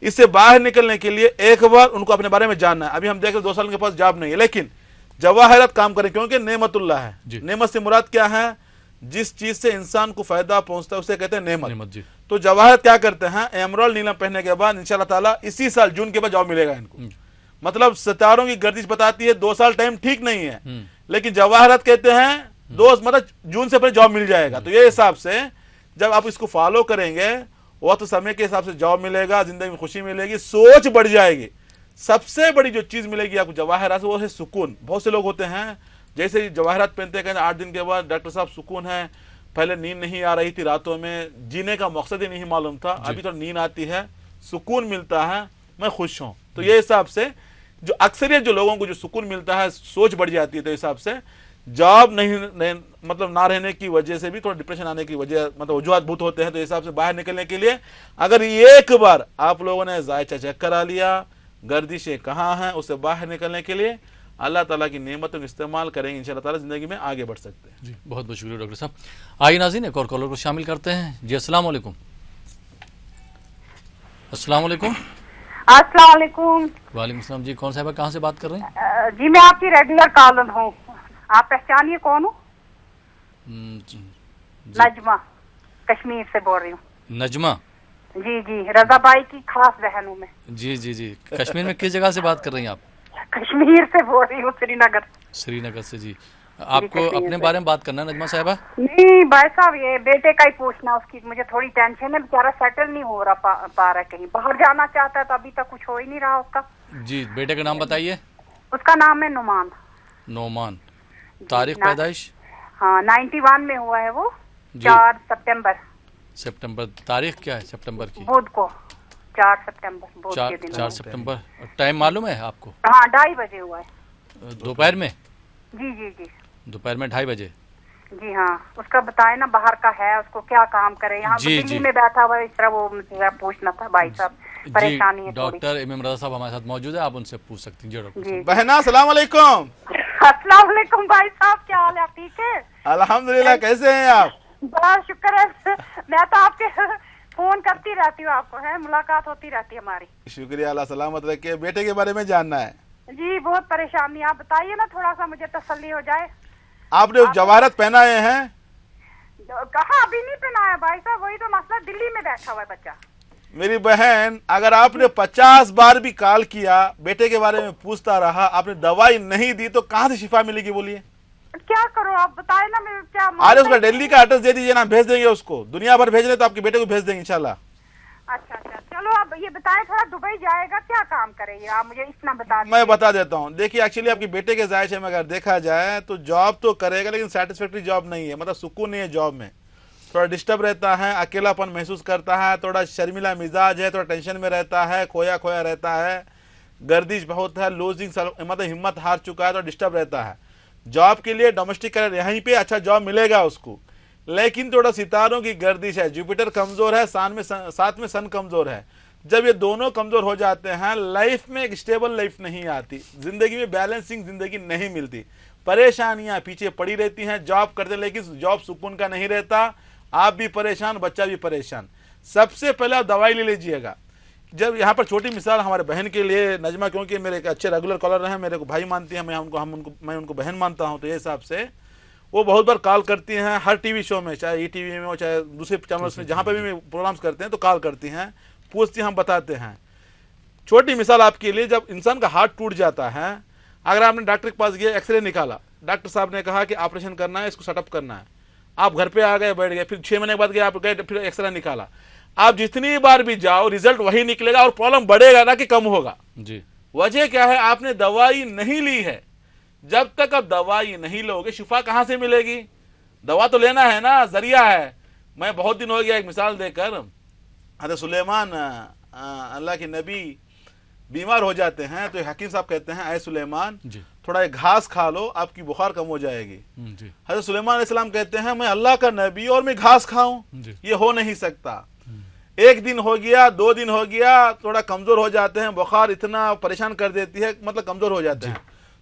इससे बाहर निकलने के लिए एक बार उनको अपने बारे में जानना है। अभी हम देख रहे 2 साल के पास जॉब नहीं है, लेकिन जवाहरात काम करें, क्योंकि नेमतुल्लाह है। नेमत से मुराद क्या है, जिस चीज से इंसान को फायदा पहुंचता है उसे कहते हैं नेमत। तो जवाहरात क्या करते हैं, एमराल्ड नीलम पहनने के बाद इंशाल्लाह ताला इसी साल जून के बाद जॉब मिलेगा इनको। मतलब सितारों की गर्दिश बताती है 2 साल टाइम ठीक नहीं है, लेकिन जवाहरात कहते हैं मतलब जून से पहले जॉब मिल जाएगा। तो ये हिसाब से जब आप इसको फॉलो करेंगे, वक्त समय के हिसाब से जॉब मिलेगा, जिंदगी में खुशी मिलेगी, सोच बढ़ जाएगी। सबसे बड़ी जो चीज मिलेगी आपको जवाहरात से, वो है सुकून। बहुत से लोग होते हैं जैसे जवाहरात पहनते हैं, 8 दिन के बाद डॉक्टर साहब सुकून है, पहले नींद नहीं आ रही थी रातों में, जीने का मकसद ही नहीं मालूम था, अभी तो नींद आती है, सुकून मिलता है, मैं खुश हूं। तो ये हिसाब से जो अक्सरियत जो लोगों को जो सुकून मिलता है, सोच बढ़ जाती है। तो हिसाब से जॉब नहीं मतलब ना रहने की वजह से भी थोड़ा डिप्रेशन आने की वजह मतलब वजूहत बहुत होते हैं। तो हिसाब से बाहर निकलने के लिए अगर एक बार आप लोगों ने जायचा चेक करा लिया, गर्दिशें कहाँ हैं, उससे बाहर निकलने के लिए अल्लाह ताला की नेमतों का इस्तेमाल करेंगे, इंशाअल्लाह ताला जिंदगी में आगे बढ़ सकते हैं। जी बहुत बहुत शुक्रिया डॉक्टर साहब। आइए नाज़रीन एक और कॉलर को शामिल करते हैं। जी अस्सलाम वालेकुम। अस्सलाम वालेकुम। अस्सलाम वालेकुम। वालेकुम सलाम। जी कौन साहब कहाँ से बात कर रहे हैं? जी मैं आपकी रेगुलर कॉलर हूँ, आप पहचानिए कौन हूँ? नजमा, कश्मीर से बोल रही हूँ। नजमा? जी रजा भाई की खास बहन हूँ मैं। जी कश्मीर में किस जगह से बात कर रही हैं आप? कश्मीर से बोल रही हूँ, श्रीनगर से। जी आपको अपने बारे में बात करना है नजमा साहिबा? नहीं भाई साहब, ये बेटे का ही पूछना, उसकी मुझे थोड़ी टेंशन है, बेचारा सेटल नहीं हो रहा पा रहा, कहीं बाहर जाना चाहता है, तो अभी तक कुछ हो ही नहीं रहा उसका। जी बेटे का नाम बताइए। उसका नाम है नोमान। तारीख पैदाइश? हाँ 91 में हुआ है वो, 4 सितंबर। तारीख क्या है सितंबर की? बुध को, 4 सितंबर। 4 सितंबर। टाइम मालूम है आपको? हाँ 2:30 बजे हुआ है। दोपहर में? जी दोपहर में 2:30 बजे। जी हाँ, उसका बताए ना, बाहर का है, उसको क्या काम करे, यहाँ दिल्ली में बैठा हुआ इस तरह, वो मुझे पूछना था भाई साहब, परेशानी है। डॉक्टर इमाम रजा साहब हमारे साथ मौजूद है, आप उनसे पूछ सकती हैं। जी बहना अस्सलाम वालेकुम। अस्सलाम वालेकुम भाई साहब, क्या हाल है, आप ठीक है? अल्हम्दुलिल्लाह, कैसे हैं आप? बड़ा शुक्र है, मैं तो आपके फोन करती रहती हूँ, आपको है मुलाकात होती रहती है हमारी। शुक्रिया, अल्लाह सलामत रखे। बेटे के बारे में जानना है जी, बहुत परेशानी, आप बताइए ना, थोड़ा सा मुझे तसल्ली हो जाए। आपने जवाहरत पहनाए हैं? कहा अभी नहीं पहनाया भाई साहब, वही तो मसला, दिल्ली में बैठा हुआ है बच्चा। मेरी बहन, अगर आपने 50 बार भी कॉल किया, बेटे के बारे में पूछता रहा, आपने दवाई नहीं दी, तो कहाँ से शिफा मिलेगी बोलिए? क्या करो आप बताए ना, मैं क्या अरे उसका दिल्ली का एड्रेस दे दीजिए ना, भेज देंगे उसको। दुनिया भर भेज रहे तो आपके बेटे को भेज देंगे इंशाल्लाह। अच्छा, चलो आप ये बताएं, थोड़ा दुबई जाएगा, क्या काम करेंगे आप मुझे इतना बता दीजिए। मैं बता देता हूँ। देखिए, एक्चुअली आपके बेटे के जायजे में अगर देखा जाए तो जॉब तो करेगा, लेकिन सेटिस्फैक्ट्री जॉब नहीं है, मतलब सुकून नहीं है जॉब में। थोड़ा डिस्टर्ब रहता है, अकेलापन महसूस करता है, थोड़ा शर्मिला मिजाज है, थोड़ा टेंशन में रहता है, खोया खोया रहता है, गर्दिश बहुत है, लूजिंग मतलब हिम्मत हार चुका है, तो डिस्टर्ब रहता है। जॉब के लिए डोमेस्टिक करियर यहीं पे अच्छा जॉब मिलेगा उसको, लेकिन थोड़ा सितारों की गर्दिश है, जुपिटर कमजोर है, साथ में सन कमजोर है। जब ये दोनों कमजोर हो जाते हैं, लाइफ में एक स्टेबल लाइफ नहीं आती, जिंदगी में बैलेंसिंग जिंदगी नहीं मिलती, परेशानियां पीछे पड़ी रहती हैं। जॉब करते लेकिन जॉब सुकून का नहीं रहता, आप भी परेशान, बच्चा भी परेशान। सबसे पहले आप दवाई ले लीजिएगा। जब यहाँ पर छोटी मिसाल हमारे बहन के लिए, नजमा क्योंकि मेरे एक अच्छे रेगुलर कॉलर हैं, मेरे को भाई मानती हैं, मैं उनको बहन मानता हूँ, तो ये हिसाब से वो बहुत बार कॉल करती हैं, हर टीवी शो में, चाहे ईटीवी में हो चाहे दूसरे चैनल्स में, जहाँ पर भी प्रोग्राम्स करते हैं तो कॉल करती हैं, पूछती हैं, हम बताते हैं। छोटी मिसाल आपके लिए, जब इंसान का हार्ट टूट जाता है, अगर आपने डॉक्टर के पास गया, एक्सरे निकाला, डॉक्टर साहब ने कहा कि ऑपरेशन करना है, इसको सेटअप करना है, आप घर पे आ गए, बैठ गए, फिर 6 महीने के बाद गए, आप गए, फिर एक्सरे निकाला, आप जितनी बार भी जाओ रिजल्ट वही निकलेगा और प्रॉब्लम बढ़ेगा ना कि कम होगा जी। वजह क्या है? आपने दवाई नहीं ली है। जब तक आप दवाई नहीं लोगे, शिफा कहां से मिलेगी? दवा तो लेना है ना, जरिया है। मैं बहुत दिन हो गया एक मिसाल देकर, हज़रत सुलेमान अल्लाह के नबी बीमार हो जाते हैं, तो हकीम साहब कहते हैं, ऐ सुलेमान थोड़ा एक घास खा लो, आपकी बुखार कम हो जाएगी। हज़रत सुलेमान अलैहिस्सलाम कहते हैं, मैं अल्लाह का नबी और मैं घास खाऊं, ये हो नहीं सकता। एक दिन हो गया, 2 दिन हो गया, थोड़ा कमजोर हो जाते हैं, बुखार इतना परेशान कर देती है, मतलब कमजोर हो जाते हैं,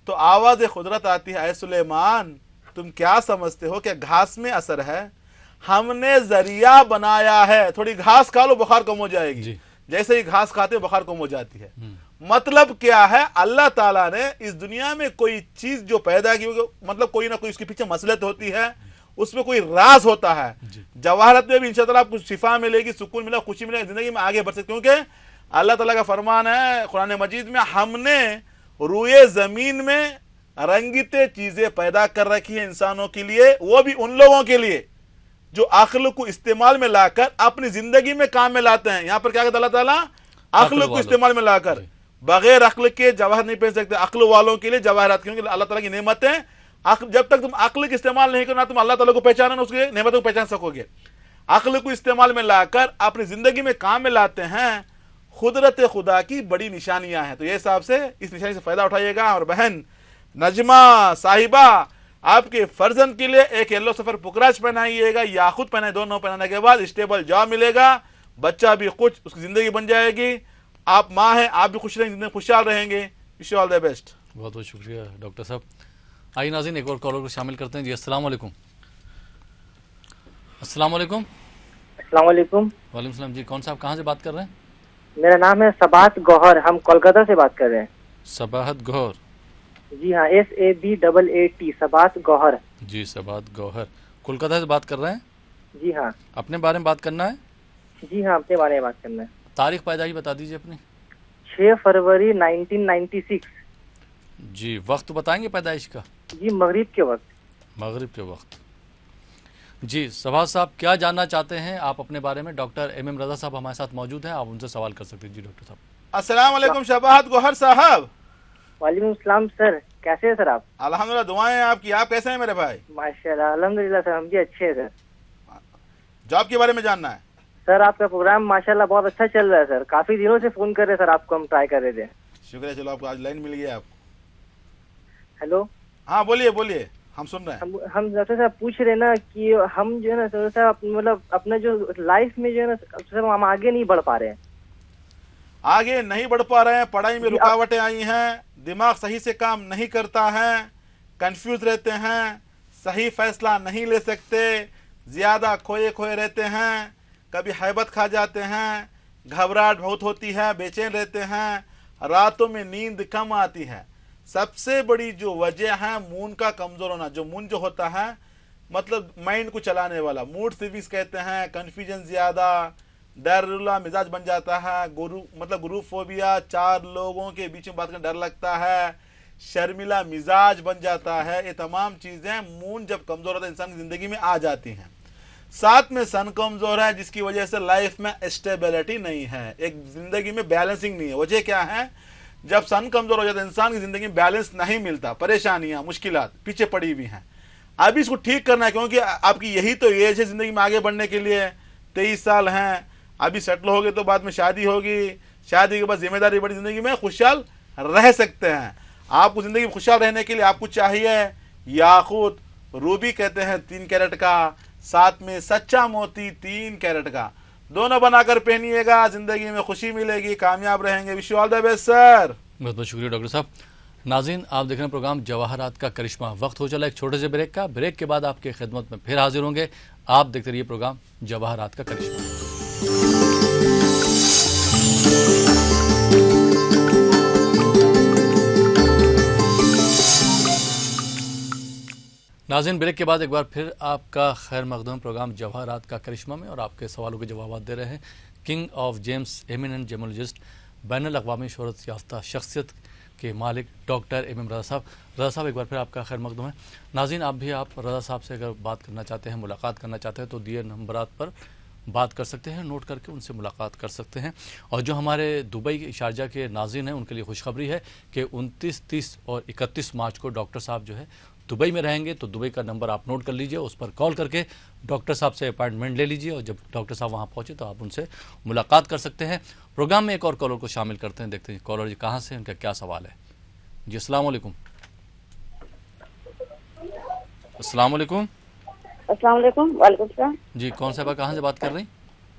तो आवाज खुदरत आती है, ऐ सुलेमान तुम क्या समझते हो क्या घास में असर है? हमने जरिया बनाया है, थोड़ी घास खा लो बुखार कम हो जाएगी। जैसे ही घास खाते बुखार कम हो जाती है। मतलब क्या है? अल्लाह ताला ने इस दुनिया में कोई चीज जो पैदा की, मतलब कोई ना कोई उसके पीछे मसलत होती है, उसमें कोई राज होता है। जवाहरत में भी इंशाअल्लाह आपको शिफा मिलेगी, सुकून मिलेगा, खुशी मिलेगी, जिंदगी में आगे बढ़ सकते, क्योंकि अल्लाह ताला का फरमान है कुरान मजीद में, हमने रूए जमीन में रंगीते चीजें पैदा कर रखी है इंसानों के लिए, वो भी उन लोगों के लिए जो अक्ल को इस्तेमाल में लाकर अपनी जिंदगी में काम में लाते हैं। यहाँ पर क्या कहता है अल्लाह ताला? अक्ल को इस्तेमाल में लाकर। बगैर अक्ल के जवाहर नहीं पहन सकते, अक्ल वालों के लिए जवाहरात, क्योंकि अल्लाह ताला की नेमतें, जब तक तुम अक्ल का इस्तेमाल नहीं करना, तुम अल्लाह ताला को पहचाना, उसके नेमतों को पहचान सकोगे। अक्ल को इस्तेमाल में लाकर अपनी जिंदगी में काम में लाते हैं, खुदरत खुदा की बड़ी निशानियां हैं। तो ये हिसाब से इस निशानी से फायदा उठाइएगा। और बहन नजमा साहिबा, आपके फर्जन के लिए एक येलो सफर पुकराज पहनाइएगा, या खुद पहनाए, दोनों पहनाने के बाद स्टेबल जॉब मिलेगा, बच्चा भी खुश, उसकी जिंदगी बन जाएगी, आप माँ हैं, आप भी खुश रहेंगे, जिंदगी खुशहाल रहेंगे। Wish you all the best. बहुत बहुत शुक्रिया डॉक्टर साहब। आइए नाज़रीन, एक और कॉलर को शामिल करते हैं जी। अस्सलाम वालेकुम। अस्सलाम वालेकुम। अस्सलाम वालेकुम। वालेकुम सलाम जी। कौन साहब कहाँ से बात कर रहे हैं? मेरा नाम है सबात गौहर, हम कोलकाता से बात कर रहे हैं। सबाहत गौहर? जी हाँ, SABAAT, सबात गौहर। जी, सबात गौहर, कोलकाता से बात कर रहे हैं? जी हाँ। अपने बारे में बात करना है? जी हाँ, अपने बारे में बात करना है। तारीख पैदाइश बता दीजिए अपनी। 6 फरवरी 1996। जी, वक्त बताएंगे पैदाइश का? जी, मगरिब के वक्त। मगरिब के वक्त। जी, सबात साहब क्या जानना चाहते हैं आप अपने बारे में? डॉक्टर MM रजा साहब हमारे साथ मौजूद हैं, आप उनसे सवाल कर सकते हैं। जी डॉक्टर साहब। अस्सलाम वालेकुम शबाहत गौहर साहब। वालेकुम सलाम सर, कैसे हैं सर आप? अल्हम्दुलिल्लाह, दुआएं आपकी। आप कैसे हैं मेरे भाई? माशाल्लाह, अल्हम्दुलिल्लाह सर, हम भी अच्छे हैं सर। जॉब के बारे में जानना है सर? आपका प्रोग्राम माशाल्लाह बहुत अच्छा चल रहा है सर, काफी दिनों से फोन कर रहे सर, आपको हम ट्राई कर रहे थे। शुक्रिया, चलो आपको आज लाइन मिल गया आपको। हेलो, हाँ बोलिए बोलिए, हम सुन रहे हैं। हम डॉक्टर साहब पूछ रहे ना कि हम जो है ना सर साहब, मतलब अपना जो लाइफ में जो है ना सर, हम आगे नहीं बढ़ पा रहे हैं। आगे नहीं बढ़ पा रहे हैं, पढ़ाई में रुकावटें आई हैं, दिमाग सही से काम नहीं करता है, कंफ्यूज रहते हैं, सही फैसला नहीं ले सकते, ज़्यादा खोए खोए रहते हैं, कभी हैबत खा जाते हैं, घबराहट बहुत होती है, बेचैन रहते हैं, रातों में नींद कम आती है। सबसे बड़ी जो वजह है मून का कमज़ोर होना। जो मून जो होता है मतलब माइंड को चलाने वाला, मूड स्विंग्स कहते हैं, कन्फ्यूजन ज़्यादा, डरुला मिजाज बन जाता है, गुरु फोबिया, 4 लोगों के बीच में बात करने डर लगता है, शर्मिला मिजाज बन जाता है। ये तमाम चीज़ें मून जब कमज़ोर होता है इंसान की ज़िंदगी में आ जाती हैं। साथ में सन कमज़ोर है जिसकी वजह से लाइफ में स्टेबिलिटी नहीं है, एक ज़िंदगी में बैलेंसिंग नहीं है। वजह क्या है? जब सन कमज़ोर हो जाता है इंसान की ज़िंदगी में बैलेंस नहीं मिलता, परेशानियाँ मुश्किलात पीछे पड़ी हुई हैं। अभी इसको ठीक करना है क्योंकि आपकी यही तो एज है ज़िंदगी में आगे बढ़ने के लिए। 23 साल हैं, अभी सेटल हो गए तो बाद में शादी होगी, शादी के बाद जिम्मेदारी बड़ी, ज़िंदगी में खुशहाल रह सकते हैं। आपको ज़िंदगी में खुशहाल रहने के लिए आपको चाहिए याकूत, रूबी कहते हैं 3 कैरेट का, साथ में सच्चा मोती 3 कैरेट का, दोनों बनाकर पहनिएगा, ज़िंदगी में खुशी मिलेगी, कामयाब रहेंगे। Wish you all the best sir. बहुत बहुत शुक्रिया डॉक्टर साहब। नाज़रीन, आप देख रहे हैं प्रोग्राम जवाहरात का करिश्मा। वक्त हो चला एक छोटे से ब्रेक का। ब्रेक के बाद आपके खिदमत में फिर हाजिर होंगे। आप देखते रहिए प्रोग्राम जवाहरात का करिश्मा। नाज़रीन, ब्रेक के बाद एक बार फिर आपका खैर मकदम प्रोग्राम जवाहरात का करिश्मा में, और आपके सवालों के जवाब दे रहे हैं king of gems, eminent gemologist, बैनुल अक़वामी शोहरत याफ्ता शख्सियत के मालिक डॉक्टर एम रज़ा साहब। रज़ा साहब, एक बार फिर आपका खैर मकदम है। नाज़रीन, आप भी रज़ा साहब से अगर बात करना चाहते हैं, मुलाकात करना चाहते हैं तो दिए नंबरात पर बात कर सकते हैं, नोट करके उनसे मुलाकात कर सकते हैं। और जो हमारे दुबई शारजा के नाज़रीन हैं उनके लिए खुशखबरी है कि 29, 30 और 31 मार्च को डॉक्टर साहब जो है दुबई में रहेंगे। तो दुबई का नंबर आप नोट कर लीजिए, उस पर कॉल करके डॉक्टर साहब से अपॉइंटमेंट ले लीजिए, और जब डॉक्टर साहब वहाँ पहुँचे तो आप उनसे मुलाकात कर सकते हैं। प्रोग्राम में एक और कॉलर को शामिल करते हैं, देखते हैं कॉलर जी कहाँ से, उनका क्या सवाल है। जी अस्सलाम वालेकुम। अस्सलाम वालेकुम। अस्सलाम वालेकुम। वालेकुम सलाम। जी, कौन साहबा कहाँ से बात कर रही?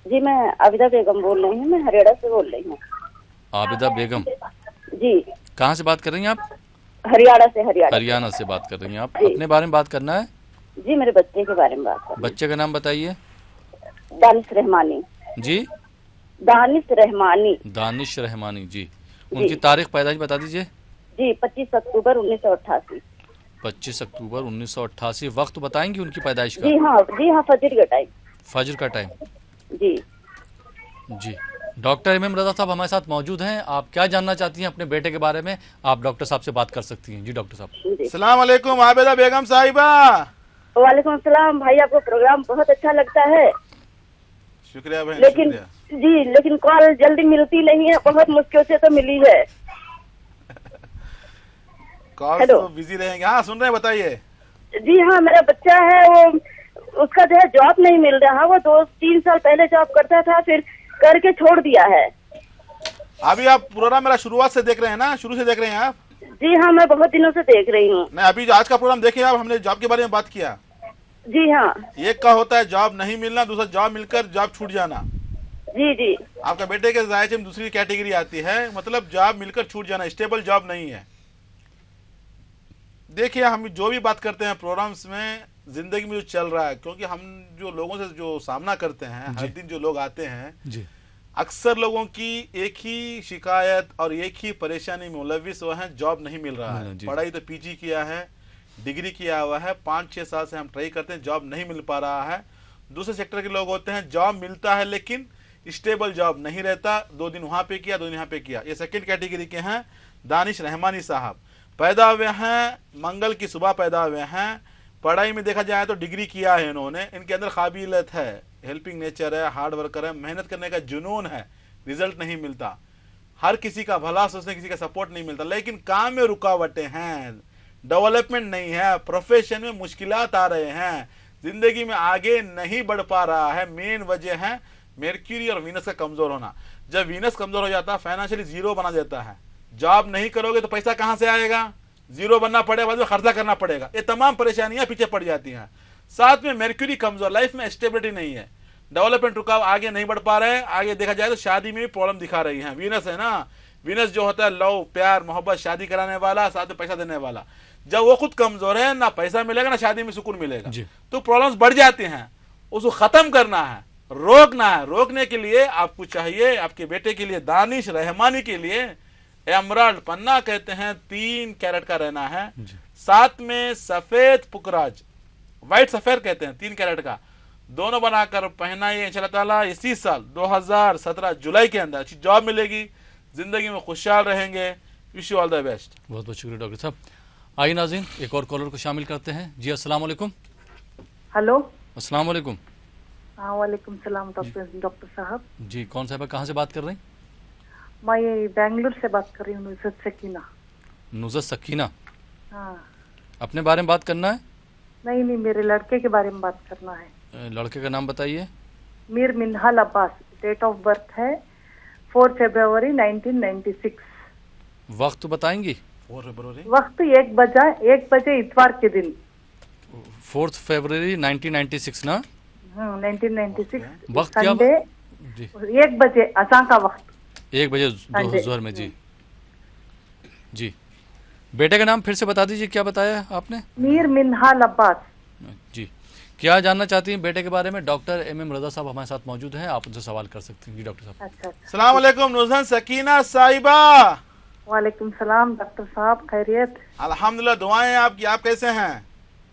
जी मैं आबिदा बेगम बोल रही हूँ, मैं हरियाणा से बोल रही हूँ। आबिदा बेगम जी। कहाँ से बात कर रही हैं आप? हरियाणा से। हरियाणा से बात कर रही हैं आप। अपने बारे में बात करना है? जी, मेरे बच्चे के बारे में बात करना है। बच्चे का नाम बताइए। दानिश रहमानी। जी, दानिश रहमानी। दानिश रहमानी जी। उनकी तारीख पैदाइश बता दीजिए। जी 25 अक्टूबर 1988। 25 अक्टूबर 1988। वक्त बताएंगे उनकी पैदाइश का? जी हाँ, फजर का टाइम। फजर का टाइम। जी जी। डॉक्टर एम रज़ा साहब हमारे साथ मौजूद हैं। आप क्या जानना चाहती हैं अपने बेटे के बारे में? आप डॉक्टर साहब से बात कर सकती हैं। जी डॉक्टर साहब। अस्सलाम वालेकुम आबिदा बेगम साहिबा। वालेकुम अस्सलाम भाई, आपको प्रोग्राम बहुत अच्छा लगता है। शुक्रिया भाई। लेकिन लेकिन कॉल जल्दी मिलती नहीं है, बहुत मुश्किल से तो मिली है। कॉल तो बिजी रहेंगे। हाँ सुन रहे हैं, बताइए। जी हाँ, मेरा बच्चा है, वो उसका जो है जॉब नहीं मिल रहा। वो 2-3 साल पहले जॉब करता था, फिर करके छोड़ दिया है। अभी आप प्रोग्राम मेरा शुरुआत से देख रहे हैं ना? शुरू से देख रहे हैं आप? जी हाँ, मैं बहुत दिनों से देख रही हूँ। नहीं, अभी आज का प्रोग्राम देखिए आप, हमने जॉब के बारे में बात किया। जी हाँ। एक का होता है जॉब नहीं मिलना, दूसरा जॉब मिलकर जॉब छूट जाना। जी जी। आपका बेटे के जायजे में दूसरी कैटेगरी आती है, मतलब जॉब मिलकर छूट जाना, स्टेबल जॉब नहीं है। देखिए, हम जो भी बात करते हैं प्रोग्राम्स में, जिंदगी में जो चल रहा है, क्योंकि हम जो लोगों से जो सामना करते हैं हर दिन, जो लोग आते हैं जी, अक्सर लोगों की एक ही शिकायत और एक ही परेशानी में मुलविस हुए हैं, जॉब नहीं मिल रहा है। पढ़ाई तो पीजी किया है, डिग्री किया हुआ है, 5-6 साल से हम ट्राई करते हैं, जॉब नहीं मिल पा रहा है। दूसरे सेक्टर के लोग होते हैं, जॉब मिलता है लेकिन स्टेबल जॉब नहीं रहता, 2 दिन वहां पे किया, 2 दिन यहाँ पे किया। ये सेकंड कैटेगरी के हैं। दानिश रहमानी साहब पैदा हुए हैं मंगल की सुबह, पैदा हुए हैं। पढ़ाई में देखा जाए तो डिग्री किया है इन्होंने, इनके अंदर काबिलियत है, हेल्पिंग नेचर है, हार्ड वर्कर है, मेहनत करने का जुनून है, रिजल्ट नहीं मिलता, हर किसी का भला सोचने, किसी का सपोर्ट नहीं मिलता, लेकिन काम में रुकावटें हैं, डेवलपमेंट नहीं है, प्रोफेशन में मुश्किलात आ रहे हैं, जिंदगी में आगे नहीं बढ़ पा रहा है। मेन वजह है मर्क्यूरी और वीनस का कमजोर होना। जब वीनस कमजोर हो जाता है, फाइनेंशियली जीरो बना देता है। जॉब नहीं करोगे तो पैसा कहां से आएगा? जीरो बनना पड़ेगा, बाद में खर्चा करना पड़ेगा। ये तमाम परेशानियां पीछे पड़ जाती हैं। साथ में मर्क्यूरी कमजोर, लाइफ में स्टेबिलिटी नहीं है, डेवलपमेंट रुका, आगे नहीं बढ़ पा रहे हैं। आगे देखा जाए तो शादी में भी प्रॉब्लम दिखा रही है। वीनस है ना, वीनस जो होता है लव, प्यार, मोहब्बत, शादी कराने वाला, साथ में पैसा देने वाला। जब वो खुद कमजोर है, ना पैसा मिलेगा ना शादी में सुकून मिलेगा, तो प्रॉब्लम्स बढ़ जाती हैं। उसको ख़त्म करना है, रोकना है। रोकने के लिए आपको चाहिए, आपके बेटे के लिए दानिश रहमानी के लिए एमराल्ड पन्ना कहते हैं 3 कैरेट का रहना है, साथ में सफेद पुकराज व्हाइट सफेद कहते हैं 3 कैरेट का, दोनों बनाकर पहनाइए। इंशाल्लाह ताला इसी साल 2017 जुलाई के अंदर अच्छी जॉब मिलेगी, जिंदगी में खुशहाल रहेंगे। Wish you all the best. बहुत बहुत शुक्रिया डॉक्टर साहब। आइए नाज़रीन, एक और कॉलर को शामिल करते हैं। जी अस्सलाम वालेकुम। हेलो, अस्सलाम वालेकुम। हाँ वालेकुम सलाम डॉक्टर साहब। जी कौन साहब, कहाँ से बात कर रहे हैं? मैं ये बेंगलुरु से बात कर रही हूँ, नुसरत सकीना। नुसरत सकीना, हाँ। अपने बारे में बात करना है? नहीं, मेरे लड़के के बारे में बात करना है। लड़के का नाम बताइए। Mir Minhal Abbas, date of birth है 4 फरवरी 1996। वक्त बताएंगी? 4 फरवरी वक्त 1 बजे इतवार के दिन। 4 फरवरी 1996 ना? 1996। वक्त क्या? जी 1 बजे अज़ां का वक्त, 1 बजे जोहर में। जी जी, बेटे का नाम फिर से बता दीजिए, क्या बताया आपने? मीर मिनहाल अब्बास। जी, क्या जानना चाहती हैं बेटे के बारे में? डॉक्टर MM रजा साहब हमारे साथ मौजूद हैं, आप उनसे सवाल कर सकते हैं। जी डॉक्टर साहब। अच्छा। अस्सलाम वालेकुम नुसरत सकीना साहिबा। वालेकुम सलाम डॉक्टर साहब, खैरियत? अल्हम्दुलिल्लाह, दुआएं आपकी। आप कैसे हैं?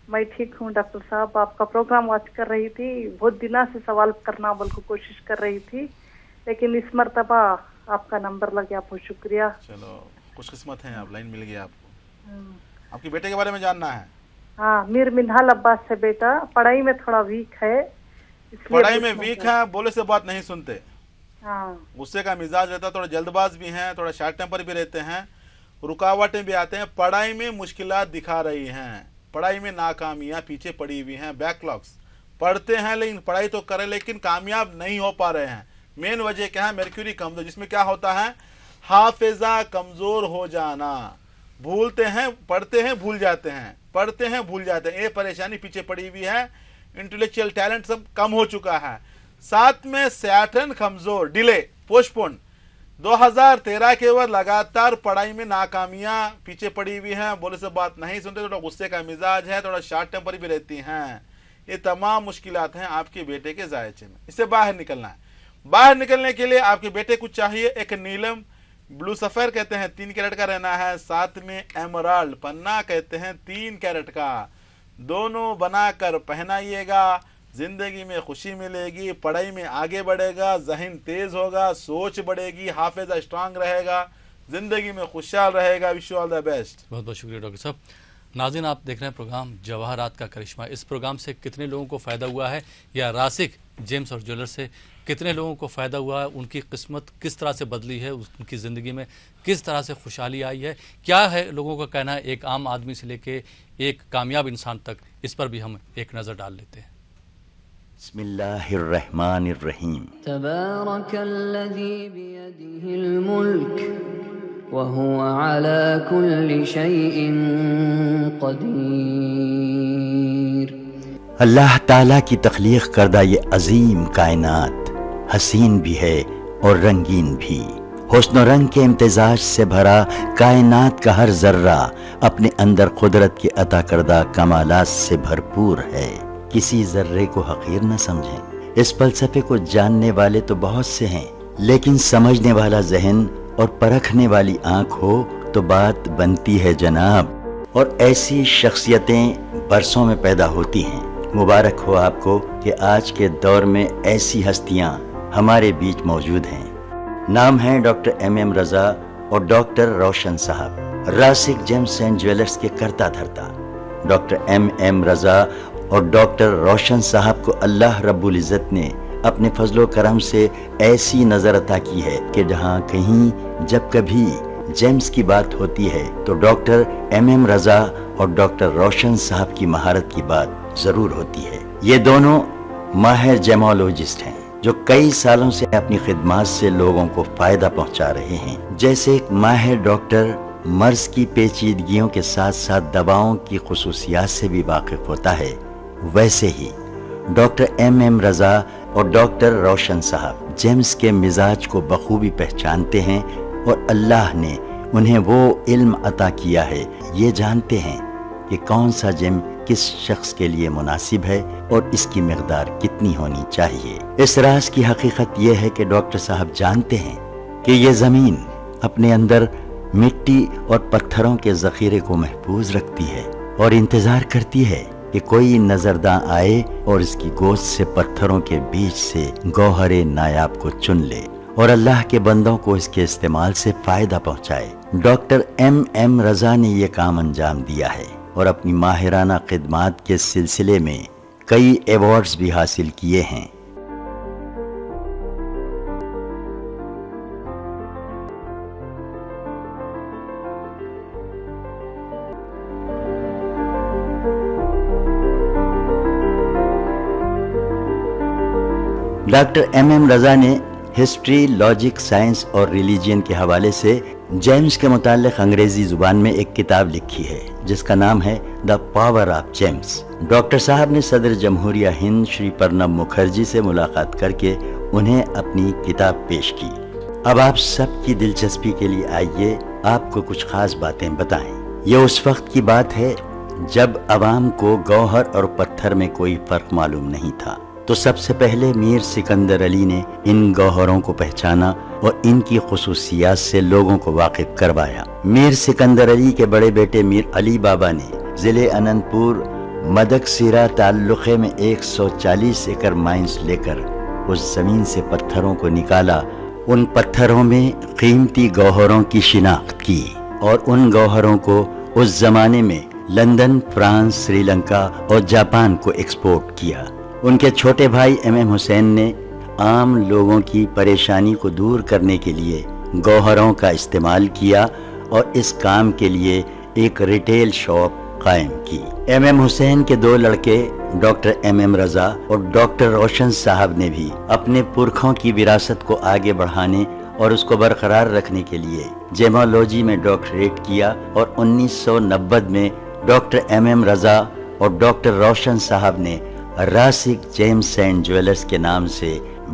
मैं ठीक हूँ डॉक्टर साहब, आपका प्रोग्राम वॉच कर रही थी, बहुत दिनों से सवाल करना बोल को कोशिश कर रही थी, लेकिन इस मर्तबा आपका नंबर लग गया, बहुत शुक्रिया। चलो खुशकिस्मत हैं आप, लाइन मिल गई आपको। आपके बेटे के बारे में जानना है? हाँ, मीर मिनहाल अब्बास से बेटा, पढ़ाई में थोड़ा वीक है। पढ़ाई में वीक है, बोले से बात नहीं सुनते, हाँ। गुस्से का मिजाज रहता है, थोड़ा जल्दबाज भी हैं, थोड़ा शॉर्ट टेम्पर भी रहते हैं, रुकावटें भी आते हैं, पढ़ाई में मुश्किलात दिखा रही हैं, पढ़ाई में नाकामियां पीछे पड़ी हुई हैं, बैकलॉग्स। पढ़ते हैं लेकिन पढ़ाई तो करें लेकिन कामयाब नहीं हो पा रहे हैं। मेन वजह क्या है? मर्क्यूरी कमजोर, जिसमें क्या होता है? हाफिजा कमजोर हो जाना, भूलते हैं, पढ़ते हैं भूल जाते हैं, पढ़ते हैं भूल जाते हैं, ये परेशानी पीछे पड़ी हुई है। इंटेलेक्चुअल टैलेंट सब कम हो चुका है, साथ में सैटर्न कमजोर, डिले, पोस्टपोन। 2013 के बाद लगातार पढ़ाई में नाकामियां पीछे पड़ी हुई हैं, बोले से बात नहीं सुनते, थोड़ा गुस्से का मिजाज है, थोड़ा शॉर्ट टेम्पर भी रहती हैं। ये तमाम मुश्किलात हैं आपके बेटे के जायचे में, इससे बाहर निकलना है। बाहर निकलने के लिए आपके बेटे को चाहिए एक नीलम ब्लू सफेर कहते हैं 3 कैरेट का रहना है, साथ में एमराल्ड पन्ना कहते हैं 3 कैरेट का, दोनों बनाकर पहनाइएगा। जिंदगी में खुशी मिलेगी, पढ़ाई में आगे बढ़ेगा, जहन तेज होगा, सोच बढ़ेगी, हाफिजा स्ट्रांग रहेगा, जिंदगी में खुशहाल रहेगा। Wish you all the best. बहुत बहुत शुक्रिया डॉक्टर साहब। नाज़रीन, आप देख रहे हैं प्रोग्राम जवाहरात का करिश्मा। इस प्रोग्राम से कितने लोगों को फ़ायदा हुआ है, या रासिक जेम्स और ज्वेलर्स से कितने लोगों को फ़ायदा हुआ है, उनकी किस्मत किस तरह से बदली है, उनकी ज़िंदगी में किस तरह से खुशहाली आई है, क्या है लोगों का कहना है, एक आम आदमी से लेके एक कामयाब इंसान तक, इस पर भी हम एक नज़र डाल लेते हैं। बिस्मिल्लाहिर्रहमानिर्रहीम। तबारकल्लज़ी बियदिहिल मुल्क व हुवा अला कुल्लि शैइन क़दीर। अल्लाह ताला की तख्लीक करदा ये अजीम कायनात हसीन भी है और रंगीन भी। हुस्न और रंग के इम्तिजाज से भरा कायनात का हर जर्रा अपने अंदर कुदरत के अता करदा कमालात से भरपूर है। किसी जर्रे को हकीर न समझें। इस फलसफे को जानने वाले तो बहुत से हैं, लेकिन समझने वाला जहन और परखने वाली आंख हो तो बात बनती है जनाब। और ऐसी शख्सियतें बरसों में पैदा होती हैं। मुबारक हो आपको कि आज के दौर में ऐसी हस्तियां हमारे बीच मौजूद हैं। नाम है डॉक्टर MM रजा और डॉक्टर रोशन साहब, रासिक जेम्स एंड ज्वेलर्स के करता धरता। डॉक्टर MM रजा और डॉक्टर रोशन साहब को अल्लाह रब्बुल इज़्ज़त ने अपने फजलो करम से ऐसी नज़र अता की है कि जहाँ कहीं जब कभी जेम्स की बात होती है तो डॉक्टर MM रजा और डॉक्टर रोशन साहब की महारत की बात जरूर होती है। ये दोनों माहिर जेमोलॉजिस्ट हैं जो कई सालों से अपनी खिदमात से लोगों को फायदा पहुंचा रहे हैं। जैसे एक माहिर डॉक्टर मर्ज की पेचीदगियों के साथ साथ दवाओं की खुसूसियात से भी वाकिफ होता है, वैसे ही डॉक्टर MM रजा और डॉक्टर रोशन साहब जेम्स के मिजाज को बखूबी पहचानते हैं और अल्लाह ने उन्हें वो इल्म अता किया है, ये जानते हैं कि कौन सा जिम किस शख्स के लिए मुनासिब है और इसकी मिकदार कितनी होनी चाहिए। इस राज की हकीकत यह है कि डॉक्टर साहब जानते हैं कि ये ज़मीन अपने अंदर मिट्टी और पत्थरों के ज़ख़ीरे को महफूज रखती है और इंतज़ार करती है कि कोई नजरदां आए और इसकी गोश्त से पत्थरों के बीच से गौहरे नायाब को चुन ले और अल्लाह के बंदों को इसके इस्तेमाल से फायदा पहुंचाए। Doctor M.M. रजा ने यह काम अंजाम दिया है और अपनी माहिराना खिदमात के सिलसिले में कई अवार्ड्स भी हासिल किए हैं। Doctor M.M. रजा ने हिस्ट्री, लॉजिक, साइंस और रिलीजन के हवाले से जेम्स के मुताल्लिक अंग्रेजी जुबान में एक किताब लिखी है जिसका नाम है the power of James. Doctor साहब ने सदर जमहूरिया हिंद श्री प्रणब मुखर्जी से मुलाकात करके उन्हें अपनी किताब पेश की। अब आप सबकी दिलचस्पी के लिए आइए आपको कुछ खास बातें बताएं। ये उस वक्त की बात है जब अवाम को गौहर और पत्थर में कोई फर्क मालूम नहीं था, तो सबसे पहले मीर सिकंदर अली ने इन गौहरों को पहचाना और इनकी खुसूसियात से लोगों को वाकिफ करवाया। मीर सिकंदर अली के बड़े बेटे मीर अली बाबा ने जिले अनंतपुर मदकसीरा ताल्लुक़े में 140 एकड़ माइंस लेकर उस जमीन से पत्थरों को निकाला। उन पत्थरों में कीमती गौहरों की शिनाख्त की और उन गौहरों को उस जमाने में लंदन, फ्रांस, श्रीलंका और जापान को एक्सपोर्ट किया। उनके छोटे भाई M.M. हुसैन ने आम लोगों की परेशानी को दूर करने के लिए गौहरों का इस्तेमाल किया और इस काम के लिए एक रिटेल शॉप कायम की। M.M. हुसैन के दो लड़के डॉक्टर M.M. रजा और डॉक्टर रोशन साहब ने भी अपने पुरखों की विरासत को आगे बढ़ाने और उसको बरकरार रखने के लिए जेमोलॉजी में डॉक्टरेट किया और 1990 में डॉक्टर M.M. रजा और डॉक्टर रोशन साहब ने रासिक जेम्स एंड ज्वेलर्स के नाम से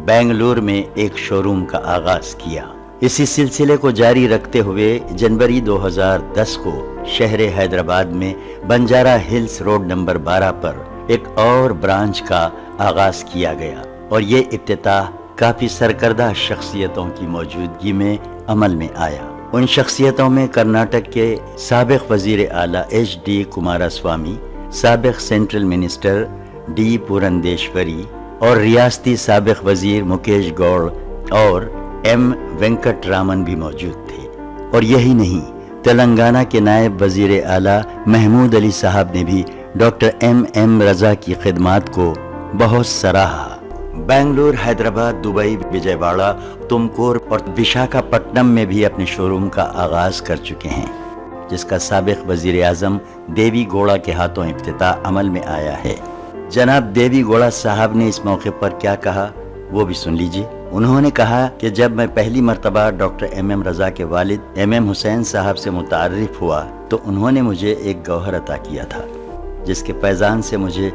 बेंगलुरु में एक शोरूम का आगाज किया। इसी सिलसिले को जारी रखते हुए जनवरी 2010 को शहर हैदराबाद में बंजारा हिल्स रोड नंबर 12 पर एक और ब्रांच का आगाज किया गया और ये इफ्तिताह काफी सरकर्दा शख्सियतों की मौजूदगी में अमल में आया। उन शख्सियतों में कर्नाटक के साबिक वजीर आला H.D. कुमारस्वामी, साबिक सेंट्रल मिनिस्टर D. पुरंदेश्वरी और रियासती साबिक वजीर मुकेश गौड़ और M. वेंकटरामन भी मौजूद थे। और यही नहीं, तेलंगाना के नायब वजीर आला महमूद अली साहब ने भी डॉक्टर M.M. रजा की खिदमात को बहुत सराहा। बेंगलुरु, हैदराबाद, दुबई, विजयवाड़ा, तुमकुर और विशाखापट्टनम में भी अपने शोरूम का आगाज कर चुके हैं, जिसका साबिक वजीर आजम देवी गौड़ा के हाथों इफ्तिताह अमल में आया है। जनाब देवी गौड़ा साहब ने इस मौके पर क्या कहा वो भी सुन लीजिए। उन्होंने कहा कि जब मैं पहली मर्तबा डॉक्टर M.M. रजा के वालिद M.M. हुसैन साहब से मुतारिफ हुआ तो उन्होंने मुझे एक गौहर अता किया था, जिसके फैजान से मुझे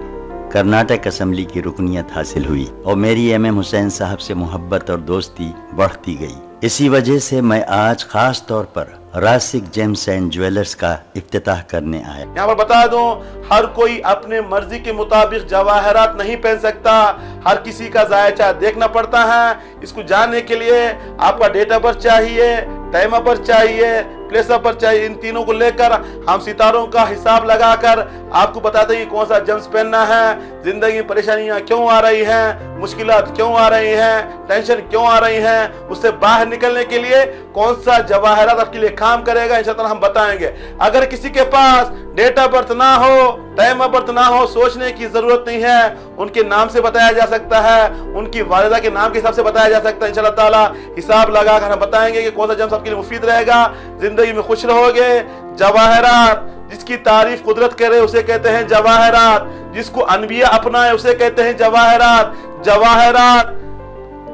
कर्नाटक असेंबली की रुकनियत हासिल हुई और मेरी M.M. हुसैन साहब से मोहब्बत और दोस्ती बढ़ती गई। इसी वजह से मैं आज खास तौर पर रासिक जेम्स एंड ज्वेलर्स का इफ्तिताह करने आया। यहाँ पर बता दूं, हर कोई अपने मर्जी के मुताबिक जवाहरात नहीं पहन सकता, हर किसी का जायचा देखना पड़ता है। इसको जानने के लिए आपका डेट ऑफ बर्थ चाहिए, टाइम ऑफ बर्थ चाहिए, प्लेस ऑफ बर्थ चाहिए। इन तीनों को लेकर हम सितारों का हिसाब लगाकर आपको बताते हैं कौन सा जेम्स पहनना है। जिंदगी में परेशानियां क्यों आ रही हैं, मुश्किलात क्यों आ रही हैं, टेंशन क्यों आ रही हैं, उससे बाहर निकलने के लिए कौन सा जवाहरात आपके लिए काम करेगा, इंशाअल्लाह हम बताएंगे। अगर किसी के पास डेट ऑफ बर्थ ना हो, टाइम ऑफ बर्थ ना हो, सोचने की जरूरत नहीं है, उनके नाम से बताया जा सकता है, उनकी वालिदा के नाम के हिसाब से बताया जा सकता है। इंशाअल्लाह ताला हिसाब लगाकर हम बताएंगे कि कौन सा जेम्स आपके लिए मुफीद रहेगा, जिंदगी में खुश रहोगे। जवाहरात जिसकी तारीफ कुदरत करे उसे कहते हैं जवाहरात, जिसको अनबिया अपनाए उसे कहते हैं जवाहरात। जवाहरात